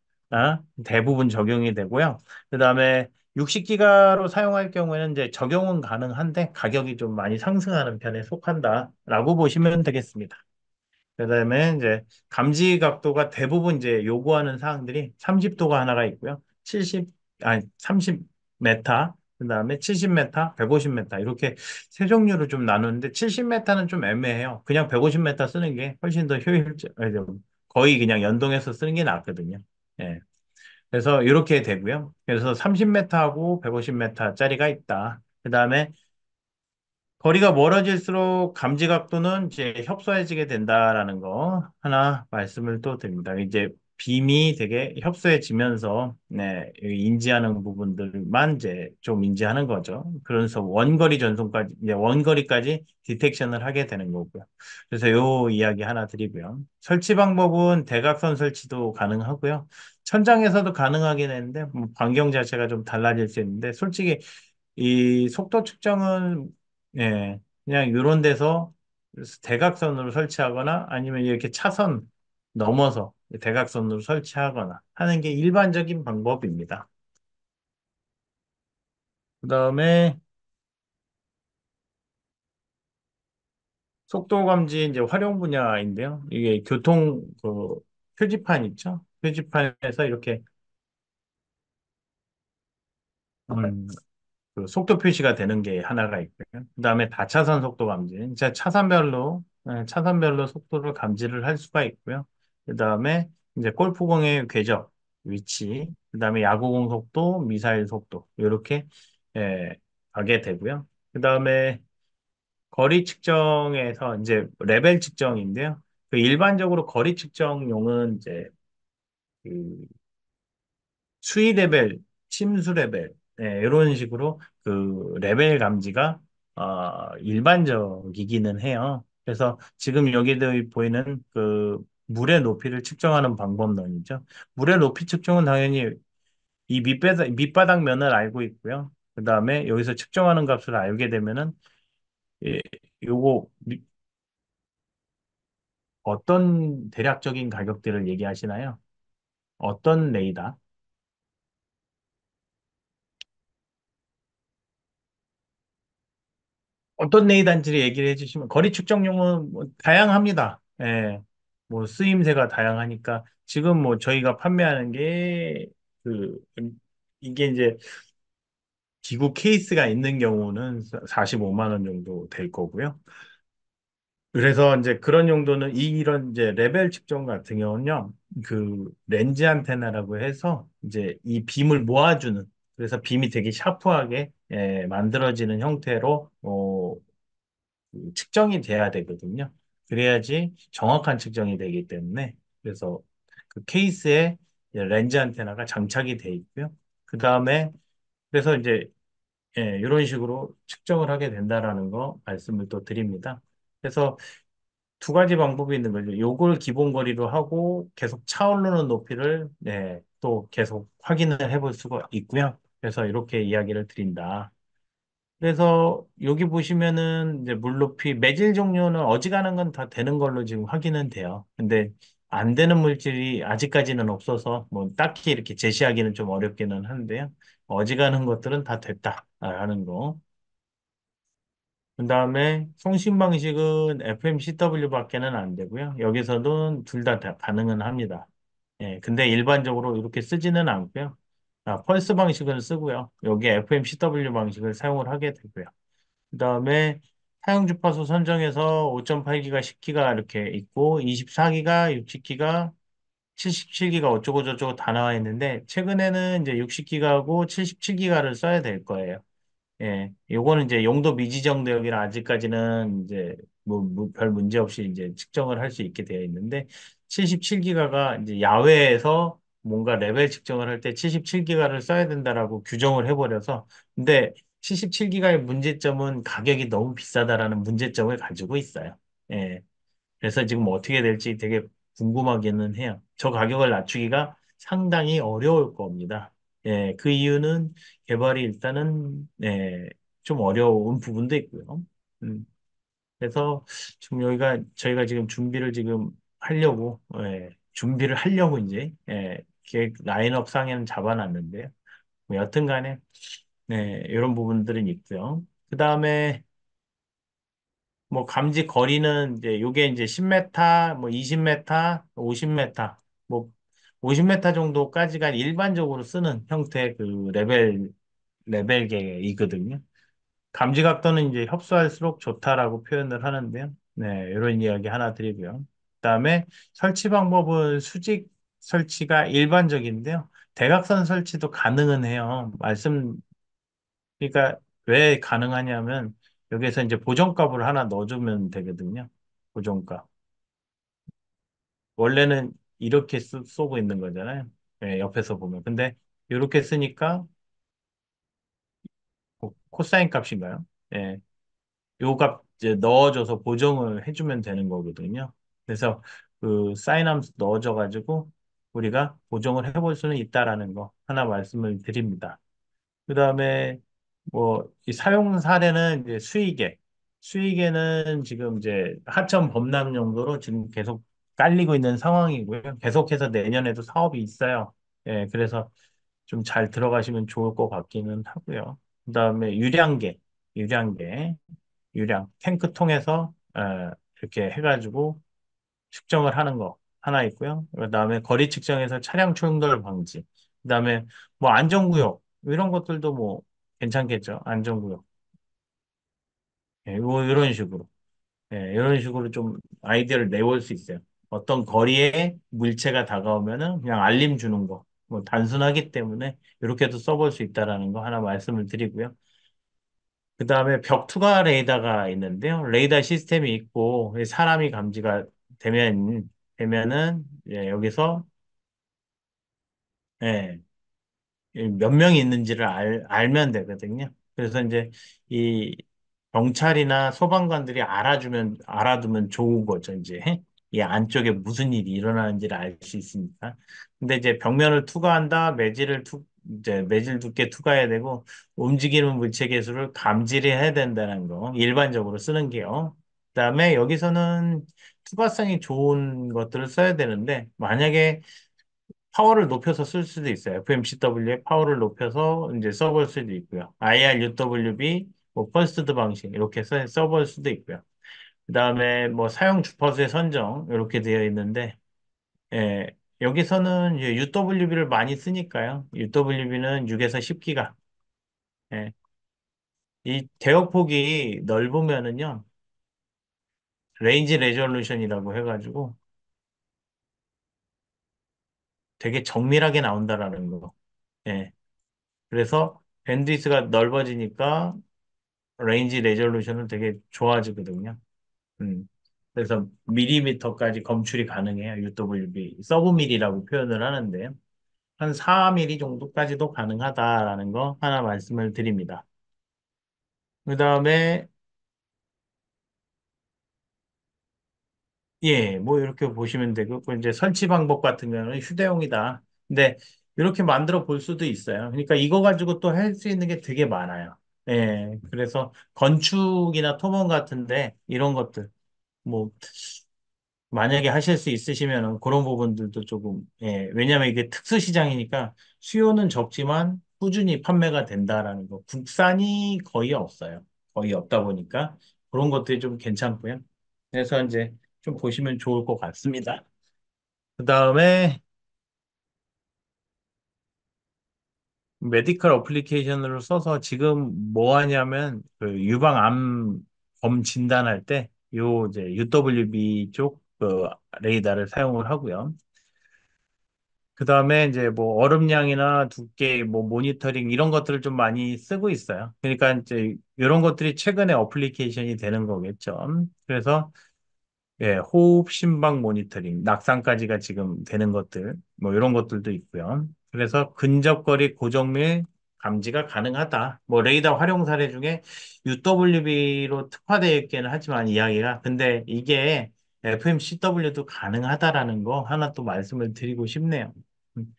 대부분 적용이 되고요. 그 다음에 60기가로 사용할 경우에는 이제 적용은 가능한데 가격이 좀 많이 상승하는 편에 속한다라고 보시면 되겠습니다. 그다음에 이제 감지 각도가 대부분 이제 요구하는 사항들이 30도가 하나가 있고요. 70, 아니 30m, 그다음에 70m, 150m 이렇게 세 종류로 좀 나누는데 70m는 좀 애매해요. 그냥 150m 쓰는 게 훨씬 더 효율적, 아니, 거의 그냥 연동해서 쓰는 게 낫거든요. 예. 그래서 이렇게 되고요. 그래서 30m하고 150m짜리가 있다. 그다음에 거리가 멀어질수록 감지 각도는 이제 협소해지게 된다라는 거 하나 말씀을 또 드립니다. 이제 빔이 되게 협소해지면서 네, 이 인지하는 부분들만 이제 좀 인지하는 거죠. 그래서 원거리 전송까지 이제 원거리까지 디텍션을 하게 되는 거고요. 그래서 요 이야기 하나 드리고요. 설치 방법은 대각선 설치도 가능하고요. 천장에서도 가능하긴 했는데 뭐 반경 자체가 좀 달라질 수 있는데 솔직히 이 속도 측정은 예, 그냥 이런 데서 대각선으로 설치하거나 아니면 이렇게 차선 넘어서 대각선으로 설치하거나 하는 게 일반적인 방법입니다. 그다음에 속도 감지 이제 활용 분야인데요. 이게 교통 그 표지판 있죠? 표지판에서 이렇게 음, 그 속도 표시가 되는 게 하나가 있고요. 그다음에 다차선 속도 감지. 이제 차선별로 속도를 감지를 할 수가 있고요. 그다음에 이제 골프공의 궤적 위치, 그다음에 야구공 속도, 미사일 속도 이렇게 예, 가게 되고요. 그다음에 거리 측정에서 이제 레벨 측정인데요. 그 일반적으로 거리 측정용은 이제 그 수위 레벨, 침수 레벨, 네, 이런 식으로 그 레벨 감지가 일반적이기는 해요. 그래서 지금 여기도 보이는 그 물의 높이를 측정하는 방법론이죠. 물의 높이 측정은 당연히 이 밑바닥 면을 알고 있고요. 그 다음에 여기서 측정하는 값을 알게 되면은 예, 요거 어떤 대략적인 가격대를 얘기하시나요? 어떤 레이더? 어떤 레이 단지를 얘기를 해주시면 거리 측정용은 뭐 다양합니다. 예, 뭐 쓰임새가 다양하니까 지금 뭐 저희가 판매하는 게 그 이게 이제 기구 케이스가 있는 경우는 45만 원 정도 될 거고요. 그래서 이제 그런 용도는 이런 이제 레벨 측정 같은 경우는요, 그 렌즈 안테나라고 해서 이제 이 빔을 모아주는 그래서 빔이 되게 샤프하게 만들어지는 형태로 측정이 돼야 되거든요. 그래야지 정확한 측정이 되기 때문에 그래서 그 케이스에 이제 렌즈 안테나가 장착이 돼 있고요. 그 다음에 그래서 이제 이런 식으로 측정을 하게 된다라는 거 말씀을 또 드립니다. 그래서 두 가지 방법이 있는 거죠. 요걸 기본 거리로 하고 계속 차오르는 높이를 또 계속 확인을 해볼 수가 있고요. 그래서 이렇게 이야기를 드린다. 그래서 여기 보시면은 이제 물높이 매질 종류는 어지간한 건 다 되는 걸로 지금 확인은 돼요. 근데 안 되는 물질이 아직까지는 없어서 뭐 딱히 이렇게 제시하기는 좀 어렵기는 한데요. 어지간한 것들은 다 됐다라는 거. 그다음에 송신 방식은 FMCW밖에는 안 되고요. 여기서도 둘 다 가능은 합니다. 예, 근데 일반적으로 이렇게 쓰지는 않고요. 펄스 방식을 쓰고요. 여기에 FMCW 방식을 사용을 하게 되고요. 그다음에 사용 주파수 선정에서 5.8기가, 10기가 이렇게 있고 24기가, 60기가, 77기가 어쩌고 저쩌고 다 나와 있는데 최근에는 이제 60기가하고 77기가를 써야 될 거예요. 예, 요거는 이제 용도 미지정 대역이라 아직까지는 이제 별 문제 없이 이제 측정을 할 수 있게 되어 있는데 77기가가 이제 야외에서 뭔가 레벨 측정을 할 때 77기가를 써야 된다라고 규정을 해버려서 근데 77기가의 문제점은 가격이 너무 비싸다라는 문제점을 가지고 있어요. 예, 그래서 지금 어떻게 될지 되게 궁금하기는 해요. 저 가격을 낮추기가 상당히 어려울 겁니다. 예, 그 이유는 개발이 일단은 좀 어려운 부분도 있고요. 음, 그래서 지금 여기가 저희가 지금 준비를 하려고 이제 계획 라인업 상에는 잡아놨는데요. 뭐 여튼간에 이런 부분들은 있고요. 그 다음에 뭐 감지 거리는 이제 요게 이제 10m, 뭐 20m, 50m, 뭐 50m 정도까지가 일반적으로 쓰는 형태의 그 레벨계이거든요. 감지 각도는 이제 협소할수록 좋다라고 표현을 하는데요. 네, 이런 이야기 하나 드리고요. 그다음에 설치 방법은 수직 설치가 일반적인데요. 대각선 설치도 가능은 해요. 그러니까 왜 가능하냐면 여기에서 이제 보정값을 하나 넣어주면 되거든요. 보정값. 원래는 이렇게 쏘고 있는 거잖아요. 옆에서 보면. 근데 이렇게 쓰니까 코사인 값인가요? 예, 요 값 이제 넣어줘서 보정을 해주면 되는 거거든요. 그래서 그 사인함수 넣어줘가지고 우리가 보정을 해볼 수는 있다라는 거 하나 말씀을 드립니다. 그 다음에 뭐 이 사용 사례는 이제 수익에는 지금 이제 하천 범람 용도로 지금 계속 깔리고 있는 상황이고요. 계속해서 내년에도 사업이 있어요. 그래서 좀 잘 들어가시면 좋을 것 같기는 하고요. 그 다음에 유량계, 탱크 통해서 이렇게 해가지고 측정을 하는 거 하나 있고요. 그다음에 거리 측정에서 차량 충돌 방지. 그다음에 뭐 안전구역 이런 것들도 뭐 괜찮겠죠. 안전구역. 이런 식으로. 이런 식으로 좀 아이디어를 내볼 수 있어요. 어떤 거리에 물체가 다가오면은 그냥 알림 주는 거. 뭐 단순하기 때문에 이렇게도 써볼 수 있다라는 거 하나 말씀을 드리고요. 그 다음에 벽 투과 레이더가 있는데요. 레이더 시스템이 있고 사람이 감지가 되면은 여기서 예, 몇 명이 있는지를 알면 되거든요. 그래서 이제 이 경찰이나 소방관들이 알아두면 좋은 거죠, 이제. 이 안쪽에 무슨 일이 일어나는지를 알 수 있으니까. 근데 이제 벽면을 투과한다, 이제 매질 두께 투과해야 되고, 움직이는 물체 개수를 감지를 해야 된다는 거, 일반적으로 쓰는 게요. 그다음에 여기서는 투과성이 좋은 것들을 써야 되는데, 만약에 파워를 높여서 쓸 수도 있어요. FMCW의 파워를 높여서 이제 써볼 수도 있고요. IRUWB, 뭐 퍼스트 방식 이렇게 써볼 수도 있고요. 그다음에 뭐 사용 주파수의 선정 이렇게 되어 있는데 여기서는 이제 UWB를 많이 쓰니까요. UWB는 6에서 10기가. 이 대역폭이 넓으면은요. 레인지 레졸루션이라고 해가지고 되게 정밀하게 나온다라는 거. 예. 그래서 밴드위스가 넓어지니까 레인지 레졸루션은 되게 좋아지거든요. 음. 그래서 밀리미터까지 검출이 가능해요. UWB. 서브밀이라고 표현을 하는데요. 한 4mm 정도까지도 가능하다라는 거 하나 말씀을 드립니다. 그 다음에, 뭐 이렇게 보시면 되고, 그 이제 설치 방법 같은 경우는 휴대용이다. 근데 이렇게 만들어 볼 수도 있어요. 그러니까 이거 가지고 또 할 수 있는 게 되게 많아요. 그래서 건축이나 토목 같은데 이런 것들. 뭐 만약에 하실 수 있으시면 그런 부분들도 조금, 왜냐하면 이게 특수 시장이니까 수요는 적지만 꾸준히 판매가 된다라는 거. 국산이 거의 없어요. 거의 없다 보니까 그런 것들이 좀 괜찮고요. 그래서 이제 좀 보시면 좋을 것 같습니다. 그 다음에 메디컬 어플리케이션으로 써서 지금 뭐 하냐면 그 유방암 검 진단할 때 요 이제 UWB 쪽 그 레이더를 사용을 하고요. 그 다음에 이제 뭐 얼음량이나 두께, 뭐 모니터링 이런 것들을 좀 많이 쓰고 있어요. 그러니까 이제 이런 것들이 최근에 어플리케이션이 되는 거겠죠. 그래서 호흡 심박 모니터링, 낙상까지가 지금 되는 것들, 뭐 이런 것들도 있고요. 그래서 근접거리 고정밀 감지가 가능하다. 뭐 레이더 활용 사례 중에 UWB로 특화되어 있기는 하지만 이야기가 근데 이게 FMCW도 가능하다라는 거 하나 또 말씀을 드리고 싶네요. 음,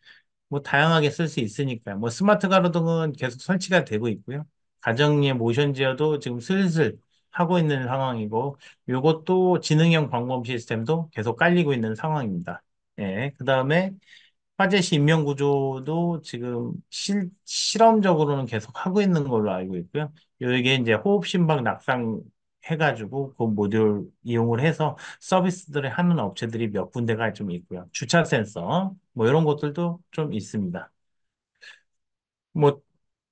뭐 다양하게 쓸 수 있으니까 뭐 스마트 가로등은 계속 설치가 되고 있고요. 가정의 모션 제어도 지금 슬슬 하고 있는 상황이고 요것도 지능형 방범 시스템도 계속 깔리고 있는 상황입니다. 예, 그다음에 화재시 인명 구조도 지금 실험적으로는 계속 하고 있는 걸로 알고 있고요. 이게 이제 호흡 심박 낙상 해가지고 그 모듈 이용을 해서 서비스들을 하는 업체들이 몇 군데가 좀 있고요. 주차 센서 뭐 이런 것들도 좀 있습니다. 뭐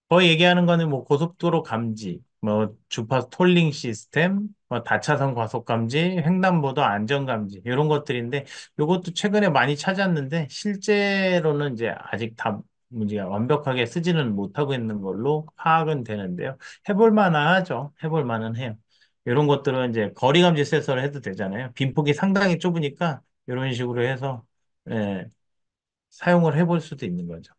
더 얘기하는 거는 뭐 고속도로 감지, 뭐 주파수 톨링 시스템, 뭐 다차선 과속 감지, 횡단보도 안전 감지 이런 것들인데 이것도 최근에 많이 찾았는데 실제로는 이제 아직 다 문제가 완벽하게 쓰지는 못하고 있는 걸로 파악은 되는데요. 해볼 만하죠. 해볼 만은 해요. 이런 것들은 이제 거리 감지 센서를 해도 되잖아요. 빈폭이 상당히 좁으니까 이런 식으로 해서 예, 사용을 해볼 수도 있는 거죠.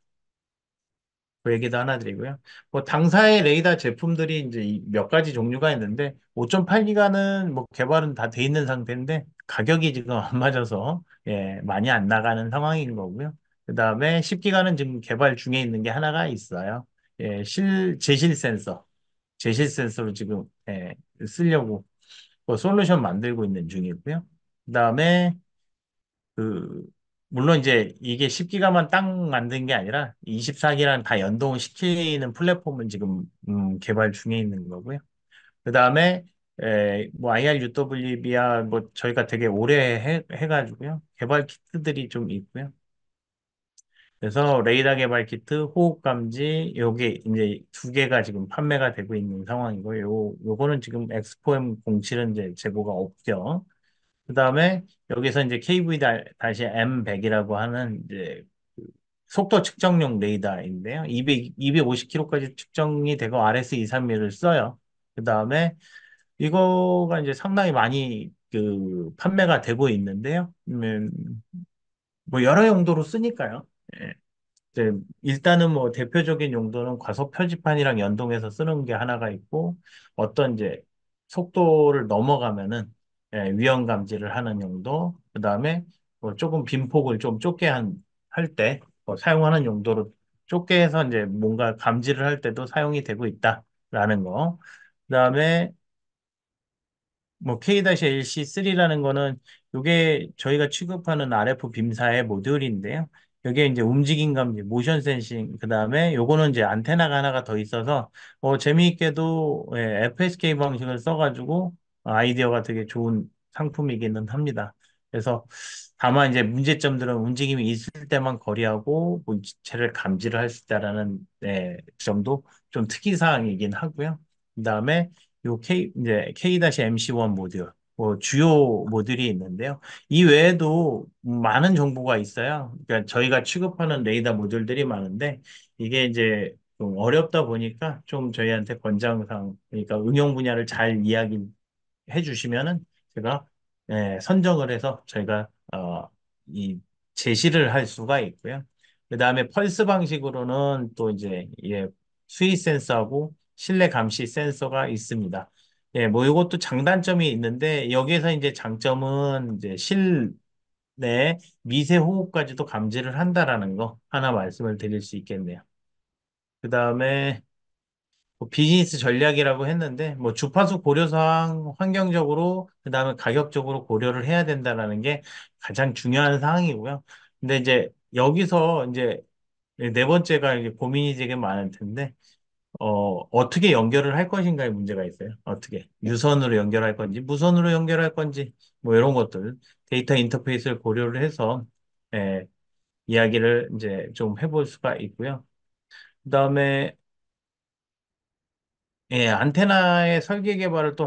그 얘기도 하나 드리고요. 뭐 당사의 레이더 제품들이 이제 몇 가지 종류가 있는데 5.8기가는 뭐 개발은 다 돼 있는 상태인데 가격이 지금 안 맞아서 예, 많이 안 나가는 상황인 거고요. 그다음에 10기가는 지금 개발 중에 있는 게 하나가 있어요. 예, 제실 센서. 제실 센서로 지금 예, 쓰려고 그 솔루션 만들고 있는 중이고요. 그다음에 그, 물론 이제 이게 10기가만 딱 만든 게 아니라 24기가랑 다 연동을 시키는 플랫폼은 지금 개발 중에 있는 거고요. 그 다음에 뭐 IRUWB야 뭐 저희가 되게 오래 해가지고요. 개발 키트들이 좀 있고요. 그래서 레이더 개발 키트, 호흡 감지 요게 이제 두 개가 지금 판매가 되고 있는 상황이고 요거는 지금 엑스포엠 07은 이제 재고가 없죠. 그다음에 여기서 이제 KV-M100이라고 하는 이제 그 속도 측정용 레이더인데요. 250km까지 측정이 되고 RS231을 써요. 그다음에 이거가 이제 상당히 많이 그 판매가 되고 있는데요. 뭐 여러 용도로 쓰니까요. 예. 이제 일단은 뭐 대표적인 용도는 과속 표지판이랑 연동해서 쓰는 게 하나가 있고 어떤 이제 속도를 넘어가면은 위험 감지를 하는 용도 그다음에 뭐 조금 빈폭을 좀 좁게 할 때 사용하는 용도로 좁게 해서 이제 뭔가 감지를 할 때도 사용이 되고 있다라는 거. 그다음에 뭐 K-LC3라는 거는 이게 저희가 취급하는 RF 빔사의 모듈인데요. 여기에 이제 움직임 감지, 모션 센싱, 그다음에 요거는 이제 안테나가 하나가 더 있어서 재미있게도 FSK 방식을 써가지고 아이디어가 되게 좋은 상품이기는 합니다. 그래서 다만 이제 문제점들은 움직임이 있을 때만 거리하고 뭐 지체를 감지를 할 수 있다라는 점도 좀 특이사항이긴 하고요. 그다음에 요 이제 K-MC1 모듈, 뭐 주요 모듈이 있는데요. 이 외에도 많은 정보가 있어요. 그러니까 저희가 취급하는 레이더 모듈들이 많은데 이게 이제 좀 어렵다 보니까 좀 저희한테 권장사항, 그러니까 응용 분야를 잘 이야기해 주시면은 제가 선정을 해서 저희가 이 제시를 할 수가 있고요. 그 다음에 펄스 방식으로는 또 이제 수위 센서하고 실내 감시 센서가 있습니다. 예, 뭐 이것도 장단점이 있는데 여기에서 이제 장점은 이제 실내 미세 호흡까지도 감지를 한다라는 거 하나 말씀을 드릴 수 있겠네요. 그 다음에 뭐 비즈니스 전략이라고 했는데 뭐 주파수 고려사항 환경적으로 그다음에 가격적으로 고려를 해야 된다라는 게 가장 중요한 사항이고요. 근데 이제 여기서 이제 네 번째가 이제 고민이 되게 많을 텐데 어떻게 연결을 할 것인가의 문제가 있어요. 어떻게 유선으로 연결할 건지 무선으로 연결할 건지 뭐 이런 것들 데이터 인터페이스를 고려를 해서 예, 이야기를 이제 좀 해볼 수가 있고요. 그다음에 안테나의 설계 개발을 또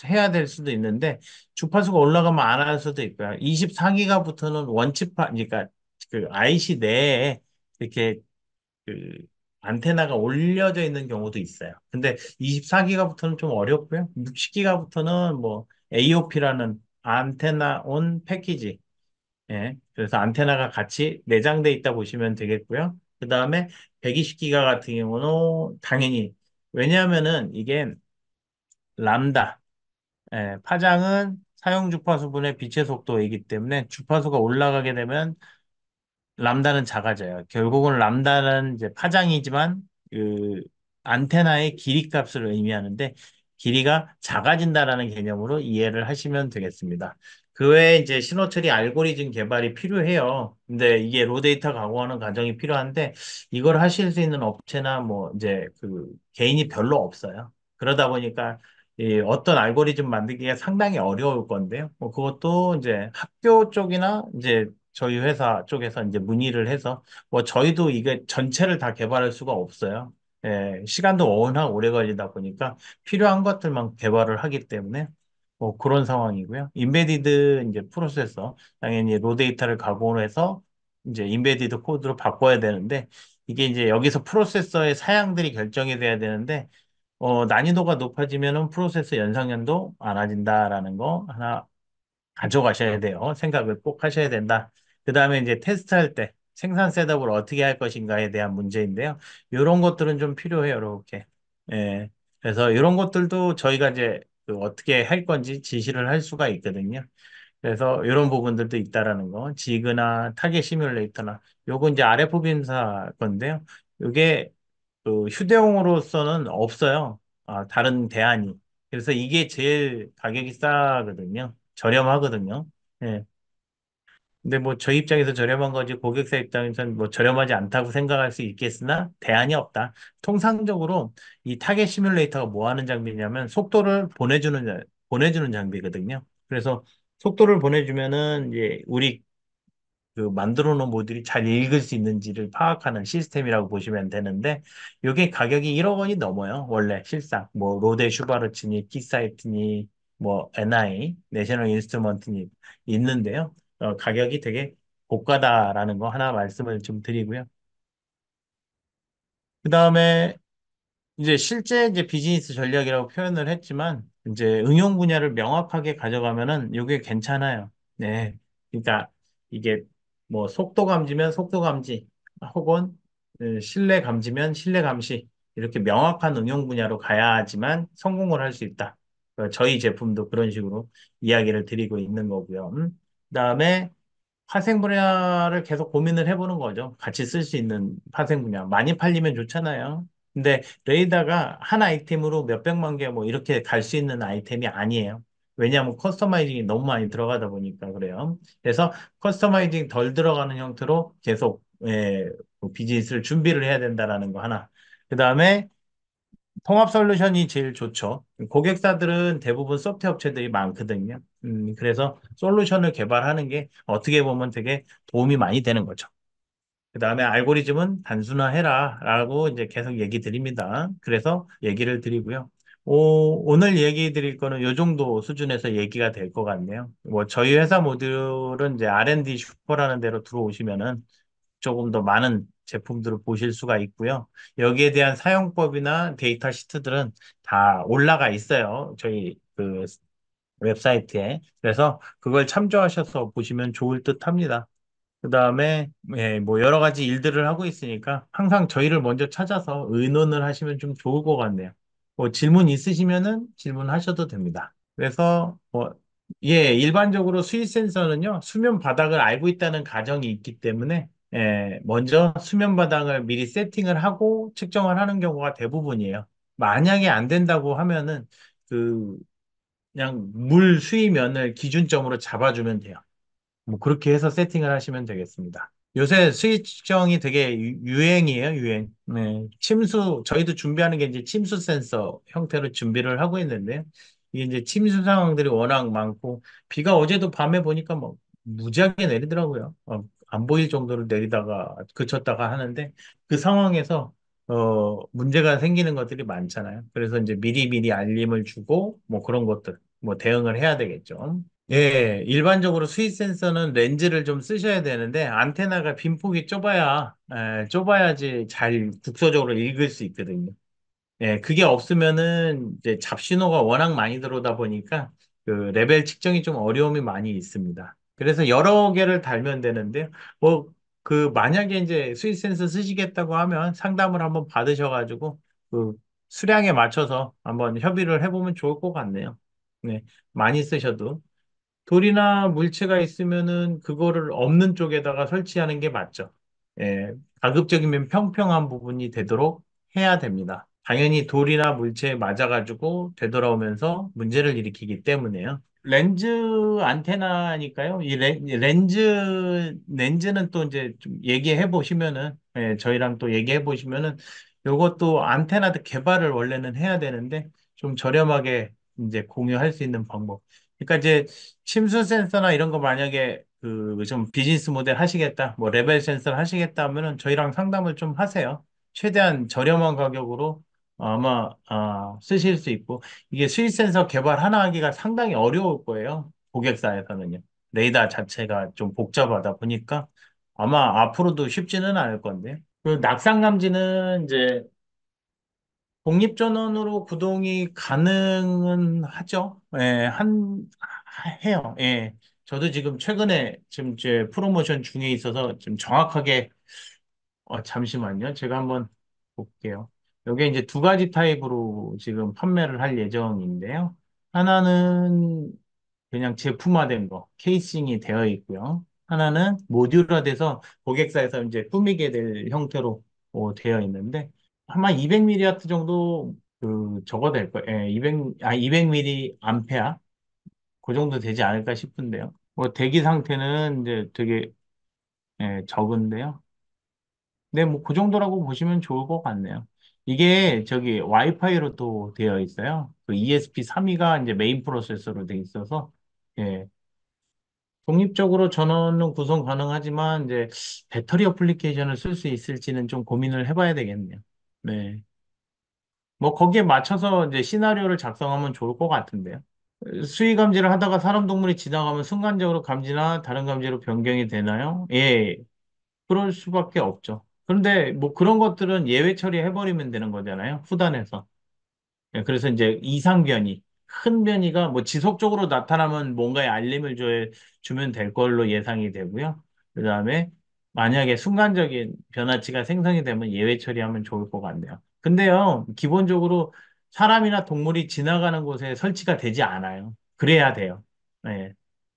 해야 될 수도 있는데, 주파수가 올라가면 안 할 수도 있고요. 24기가부터는 원치파, 그러니까 그 IC 내에 이렇게 그 안테나가 올려져 있는 경우도 있어요. 근데 24기가부터는 좀 어렵고요. 60기가부터는 뭐 AOP라는 안테나 온 패키지. 그래서 안테나가 같이 내장돼 있다 보시면 되겠고요. 그 다음에 120기가 같은 경우는 당연히 왜냐하면은 이게 람다 파장은 사용 주파수분의 빛의 속도이기 때문에 주파수가 올라가게 되면 람다는 작아져요. 결국은 람다는 이제 파장이지만 그 안테나의 길이 값을 의미하는데 길이가 작아진다라는 개념으로 이해를 하시면 되겠습니다. 그 외에 이제 신호 처리 알고리즘 개발이 필요해요. 근데 이게 로데이터 가공하는 과정이 필요한데 이걸 하실 수 있는 업체나 뭐 이제 그 개인이 별로 없어요. 그러다 보니까 이 어떤 알고리즘 만들기가 상당히 어려울 건데요. 뭐 그것도 이제 학교 쪽이나 이제 저희 회사 쪽에서 이제 문의를 해서 뭐 저희도 이게 전체를 다 개발할 수가 없어요. 예, 시간도 워낙 오래 걸리다 보니까 필요한 것들만 개발을 하기 때문에 뭐 그런 상황이고요. 인베디드 이제 프로세서 당연히 로데이터를 가공을 해서 이제 인베디드 코드로 바꿔야 되는데 이게 이제 여기서 프로세서의 사양들이 결정이 돼야 되는데 난이도가 높아지면은 프로세서 연상연도 많아진다라는 거 하나 가져가셔야 돼요. 생각을 꼭 하셔야 된다. 그 다음에 이제 테스트할 때 생산 셋업을 어떻게 할 것인가에 대한 문제인데요. 이런 것들은 좀 필요해요. 이렇게. 예. 그래서 이런 것들도 저희가 이제 그 어떻게 할 건지 지시를 할 수가 있거든요. 그래서 이런 부분들도 있다라는 거. 지그나 타겟 시뮬레이터나 요거 이제 RF 빈사 건데요. 이게 그 휴대용으로서는 없어요. 다른 대안이. 그래서 이게 제일 가격이 싸거든요. 저렴하거든요. 예. 근데 뭐 저희 입장에서 저렴한 거지 고객사 입장에서는 뭐 저렴하지 않다고 생각할 수 있겠으나 대안이 없다. 통상적으로 이 타겟 시뮬레이터가 뭐 하는 장비냐면 속도를 보내주는 장비거든요. 그래서 속도를 보내주면은 이제 우리 그 만들어 놓은 모듈이 잘 읽을 수 있는지를 파악하는 시스템이라고 보시면 되는데 이게 가격이 1억 원이 넘어요. 원래 실상 뭐 로데 슈바르츠니 키사이트니 뭐 NI 내셔널 인스트루먼트니 있는데요. 가격이 되게 고가다라는 거 하나 말씀을 좀 드리고요. 그다음에 이제 실제 이제 비즈니스 전략이라고 표현을 했지만 이제 응용 분야를 명확하게 가져가면은 이게 괜찮아요. 네. 그러니까 이게 뭐 속도 감지면 속도 감지 혹은 실내 감지면 실내 감시 이렇게 명확한 응용 분야로 가야지만 성공을 할 수 있다. 저희 제품도 그런 식으로 이야기를 드리고 있는 거고요. 그다음에 파생 분야를 계속 고민을 해보는 거죠. 같이 쓸 수 있는 파생 분야. 많이 팔리면 좋잖아요. 근데 레이더가 한 아이템으로 몇백만 개 뭐 이렇게 갈 수 있는 아이템이 아니에요. 왜냐하면 커스터마이징이 너무 많이 들어가다 보니까 그래요. 그래서 커스터마이징 덜 들어가는 형태로 계속 뭐 비즈니스를 준비를 해야 된다라는 거 하나. 그 다음에 통합 솔루션이 제일 좋죠. 고객사들은 대부분 소프트웨어 업체들이 많거든요. 그래서 솔루션을 개발하는 게 어떻게 보면 되게 도움이 많이 되는 거죠. 그 다음에 알고리즘은 단순화해라 라고 이제 계속 얘기 드립니다. 그래서 얘기를 드리고요. 오늘 얘기 드릴 거는 이 정도 수준에서 얘기가 될 것 같네요. 뭐 저희 회사 모듈은 이제 R&D 슈퍼라는 데로 들어오시면은 조금 더 많은 제품들을 보실 수가 있고요. 여기에 대한 사용법이나 데이터 시트들은 다 올라가 있어요. 저희 그 웹사이트에. 그래서 그걸 참조하셔서 보시면 좋을 듯 합니다. 그 다음에, 뭐 여러 가지 일들을 하고 있으니까 항상 저희를 먼저 찾아서 의논을 하시면 좀 좋을 것 같네요. 뭐 질문 있으시면은 질문하셔도 됩니다. 그래서 일반적으로 수위 센서는요, 수면 바닥을 알고 있다는 가정이 있기 때문에, 먼저 수면 바닥을 미리 세팅을 하고 측정을 하는 경우가 대부분이에요. 만약에 안 된다고 하면은, 그, 그냥 물 수위면을 기준점으로 잡아주면 돼요. 뭐, 그렇게 해서 세팅을 하시면 되겠습니다. 요새 수위 측정이 되게 유행이에요, 유행. 네. 저희도 준비하는 게 이제 침수 센서 형태로 준비를 하고 있는데요. 이게 이제 침수 상황들이 워낙 많고, 비가 어제도 밤에 보니까 뭐, 무지하게 내리더라고요. 안 보일 정도로 내리다가 그쳤다가 하는데, 그 상황에서, 문제가 생기는 것들이 많잖아요. 그래서 이제 미리미리 알림을 주고, 뭐 그런 것들, 뭐 대응을 해야 되겠죠. 예, 일반적으로 수위 센서는 렌즈를 좀 쓰셔야 되는데 안테나가 빈폭이 좁아야지 잘 국소적으로 읽을 수 있거든요. 예, 그게 없으면은 이제 잡신호가 워낙 많이 들어오다 보니까 그 레벨 측정이 좀 어려움이 많이 있습니다. 그래서 여러 개를 달면 되는데 뭐 그 만약에 이제 수위 센서 쓰시겠다고 하면 상담을 한번 받으셔가지고 그 수량에 맞춰서 한번 협의를 해보면 좋을 것 같네요. 네, 많이 쓰셔도. 돌이나 물체가 있으면은 그거를 없는 쪽에다가 설치하는 게 맞죠. 예, 가급적이면 평평한 부분이 되도록 해야 됩니다. 당연히 돌이나 물체에 맞아가지고 되돌아오면서 문제를 일으키기 때문에요. 렌즈 안테나니까요. 렌즈는 또 이제 좀 얘기해 보시면은, 예, 저희랑 또 얘기해 보시면은, 요것도 안테나도 개발을 원래는 해야 되는데, 좀 저렴하게 이제 공유할 수 있는 방법. 그러니까 이제 침수 센서나 이런 거 만약에 그 좀 비즈니스 모델 하시겠다, 뭐 레벨 센서 하시겠다 하면은 저희랑 상담을 좀 하세요. 최대한 저렴한 가격으로 아마 쓰실 수 있고, 이게 수위 센서 개발 하나 하기가 상당히 어려울 거예요. 고객사에서는요. 레이더 자체가 좀 복잡하다 보니까 아마 앞으로도 쉽지는 않을 건데. 그 낙상 감지는 이제 독립전원으로 구동이 가능은 하죠. 예, 해요. 예. 저도 지금 최근에 지금 제 프로모션 중에 있어서 좀 정확하게, 잠시만요. 제가 한번 볼게요. 이게 이제 두 가지 타입으로 지금 판매를 할 예정인데요. 하나는 그냥 제품화된 거, 케이싱이 되어 있고요. 하나는 모듈화돼서 고객사에서 이제 꾸미게 될 형태로 되어 있는데, 아마 200mAh 정도 그 저거 될 거예요. 예, 200mAh 암페어 그 정도 되지 않을까 싶은데요. 뭐 대기 상태는 이제 되게 적은데요. 네, 뭐 그 정도라고 보시면 좋을 것 같네요. 이게 저기 와이파이로 또 되어 있어요. 그 ESP32가 이제 메인 프로세서로 되어 있어서 예, 독립적으로 전원은 구성 가능하지만 이제 배터리 어플리케이션을 쓸 수 있을지는 좀 고민을 해봐야 되겠네요. 네. 뭐 거기에 맞춰서 이제 시나리오를 작성하면 좋을 것 같은데요. 수위 감지를 하다가 사람 동물이 지나가면 순간적으로 감지나 다른 감지로 변경이 되나요? 예, 그럴 수밖에 없죠. 그런데 뭐 그런 것들은 예외 처리해버리면 되는 거잖아요. 후단에서. 예, 그래서 이제 이상 변이, 큰 변이가 뭐 지속적으로 나타나면 뭔가에 알림을 주면 될 걸로 예상이 되고요. 그 다음에 만약에 순간적인 변화치가 생성이 되면 예외 처리하면 좋을 것 같네요. 근데요, 기본적으로 사람이나 동물이 지나가는 곳에 설치가 되지 않아요. 그래야 돼요. 예.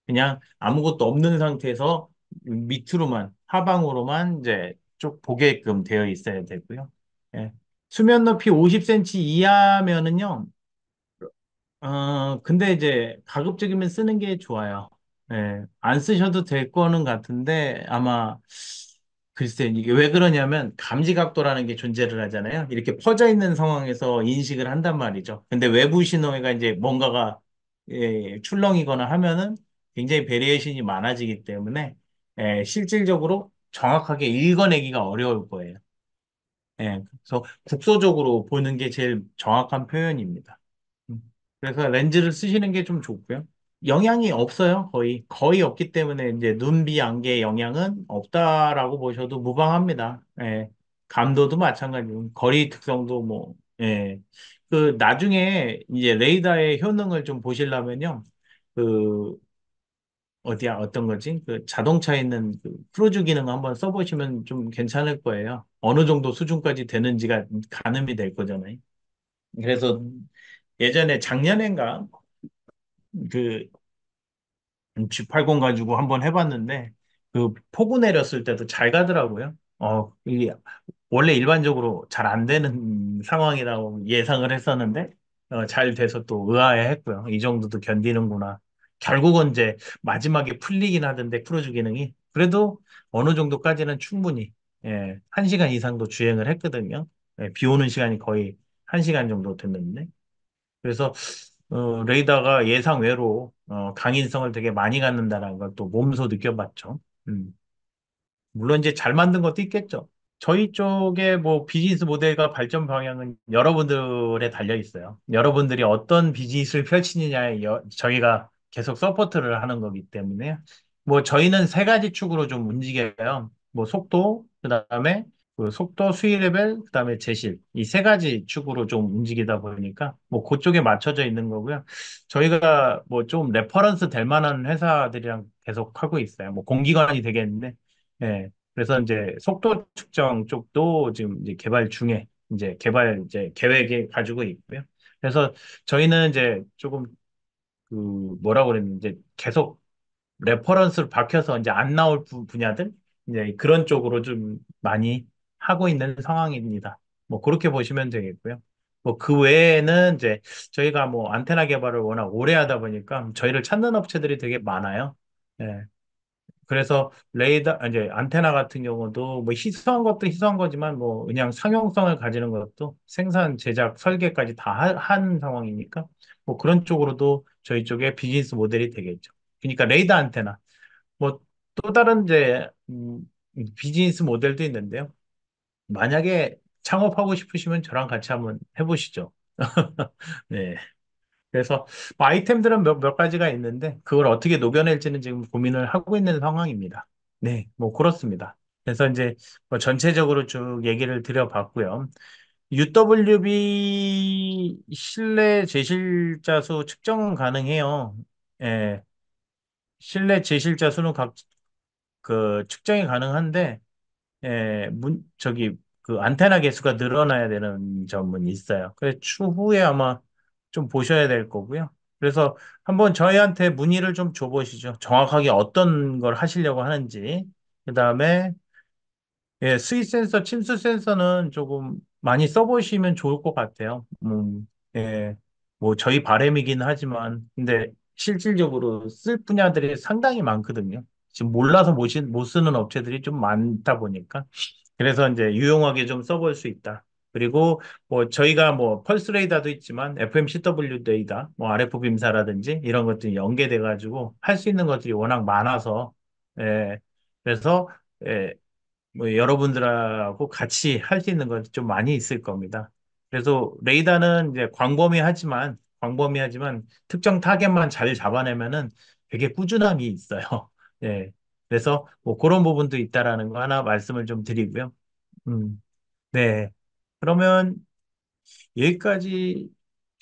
그냥 아무것도 없는 상태에서 밑으로만, 하방으로만 이제 쭉 보게끔 되어 있어야 되고요. 예. 수면 높이 50cm 이하면은요, 근데 이제 가급적이면 쓰는 게 좋아요. 예, 안 쓰셔도 될 거는 같은데, 아마, 글쎄, 이게 왜 그러냐면, 감지각도라는 게 존재를 하잖아요. 이렇게 퍼져 있는 상황에서 인식을 한단 말이죠. 근데 외부 신호가 이제 뭔가가, 출렁이거나 하면은 굉장히 베리에이션이 많아지기 때문에, 실질적으로 정확하게 읽어내기가 어려울 거예요. 그래서 국소적으로 보는 게 제일 정확한 표현입니다. 음. 그래서 렌즈를 쓰시는 게 좀 좋고요. 영향이 없어요, 거의 없기 때문에 이제 눈비 안개의 영향은 없다라고 보셔도 무방합니다. 감도도 마찬가지고, 거리 특성도 뭐, 그, 나중에 이제 레이더의 효능을 좀 보시려면요, 그, 어디야, 어떤 거지? 그 자동차에 있는 그 크루즈 기능 한번 써보시면 좀 괜찮을 거예요. 어느 정도 수준까지 되는지가 가늠이 될 거잖아요. 그래서 예전에 작년엔가 그 G80 가지고 한번 해봤는데 그 폭우 내렸을 때도 잘 가더라고요. 이게 원래 일반적으로 잘 안 되는 상황이라고 예상을 했었는데 잘 돼서 또 의아해했고요. 이 정도도 견디는구나. 결국은 이제 마지막에 풀리긴 하던데 크루즈 기능이 그래도 어느 정도까지는 충분히 1시간 이상도 주행을 했거든요. 비 오는 시간이 거의 1시간 정도 됐는데 그래서 레이더가 예상 외로 강인성을 되게 많이 갖는다는 걸 또 몸소 느껴봤죠. 음. 물론 이제 잘 만든 것도 있겠죠. 저희 쪽에 뭐 비즈니스 모델과 발전 방향은 여러분들에 달려 있어요. 여러분들이 어떤 비즈니스를 펼치느냐에 저희가 계속 서포트를 하는 거기 때문에 뭐 저희는 세 가지 축으로 좀 움직여요. 뭐 속도, 그다음에 그 속도, 수위 레벨, 그다음에 제실 이 세 가지 축으로 좀 움직이다 보니까 뭐 그쪽에 맞춰져 있는 거고요. 저희가 뭐 좀 레퍼런스 될 만한 회사들이랑 계속 하고 있어요. 뭐 공기관이 되겠는데. 예. 그래서 이제 속도 측정 쪽도 지금 이제 개발 중에 이제 개발 이제 계획에 가지고 있고요. 그래서 저희는 이제 조금 그 뭐라고 그랬는지 계속 레퍼런스로 박혀서 이제 안 나올 분야들 이제 그런 쪽으로 좀 많이 하고 있는 상황입니다. 뭐 그렇게 보시면 되겠고요. 뭐 그 외에는 이제 저희가 뭐 안테나 개발을 워낙 오래 하다 보니까 저희를 찾는 업체들이 되게 많아요. 예. 그래서 이제 안테나 같은 경우도 뭐 희소한 것도 희소한 거지만 뭐 그냥 상용성을 가지는 것도 생산, 제작, 설계까지 다 한 상황이니까 뭐 그런 쪽으로도 저희 쪽에 비즈니스 모델이 되겠죠. 그러니까 레이더 안테나. 뭐 또 다른 이제 비즈니스 모델도 있는데요. 만약에 창업하고 싶으시면 저랑 같이 한번 해보시죠. 네. 그래서 뭐 아이템들은 몇 가지가 있는데 그걸 어떻게 녹여낼지는 지금 고민을 하고 있는 상황입니다. 네, 뭐 그렇습니다. 그래서 이제 뭐 전체적으로 쭉 얘기를 드려봤고요. UWB 실내 제실자 수 측정은 가능해요. 예, 실내 제실자 수는 그 측정이 가능한데 그 안테나 개수가 늘어나야 되는 점은 있어요. 그래서 추후에 아마 좀 보셔야 될 거고요. 그래서 한번 저희한테 문의를 좀 줘보시죠. 정확하게 어떤 걸 하시려고 하는지. 그다음에 수위 센서, 침수 센서는 조금 많이 써보시면 좋을 것 같아요. 예, 뭐 저희 바람이긴 하지만, 근데 실질적으로 쓸 분야들이 상당히 많거든요. 지금 몰라서 못 쓰는 업체들이 좀 많다 보니까. 그래서 이제 유용하게 좀 써볼 수 있다. 그리고 뭐 저희가 뭐 펄스 레이더도 있지만 FMCW 레이더, 뭐 RF 빔사라든지 이런 것들이 연계돼 가지고 할 수 있는 것들이 워낙 많아서 그래서 예, 뭐 여러분들하고 같이 할 수 있는 건 좀 많이 있을 겁니다. 그래서 레이더는 이제 광범위하지만 특정 타겟만 잘 잡아내면은 되게 꾸준함이 있어요. 예. 그래서 뭐 그런 부분도 있다라는 거 하나 말씀을 좀 드리고요. 음, 네. 그러면 여기까지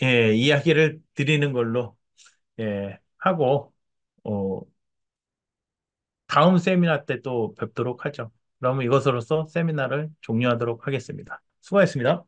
이야기를 드리는 걸로 하고 어, 다음 세미나 때 또 뵙도록 하죠. 그러면 이것으로써 세미나를 종료하도록 하겠습니다. 수고하셨습니다.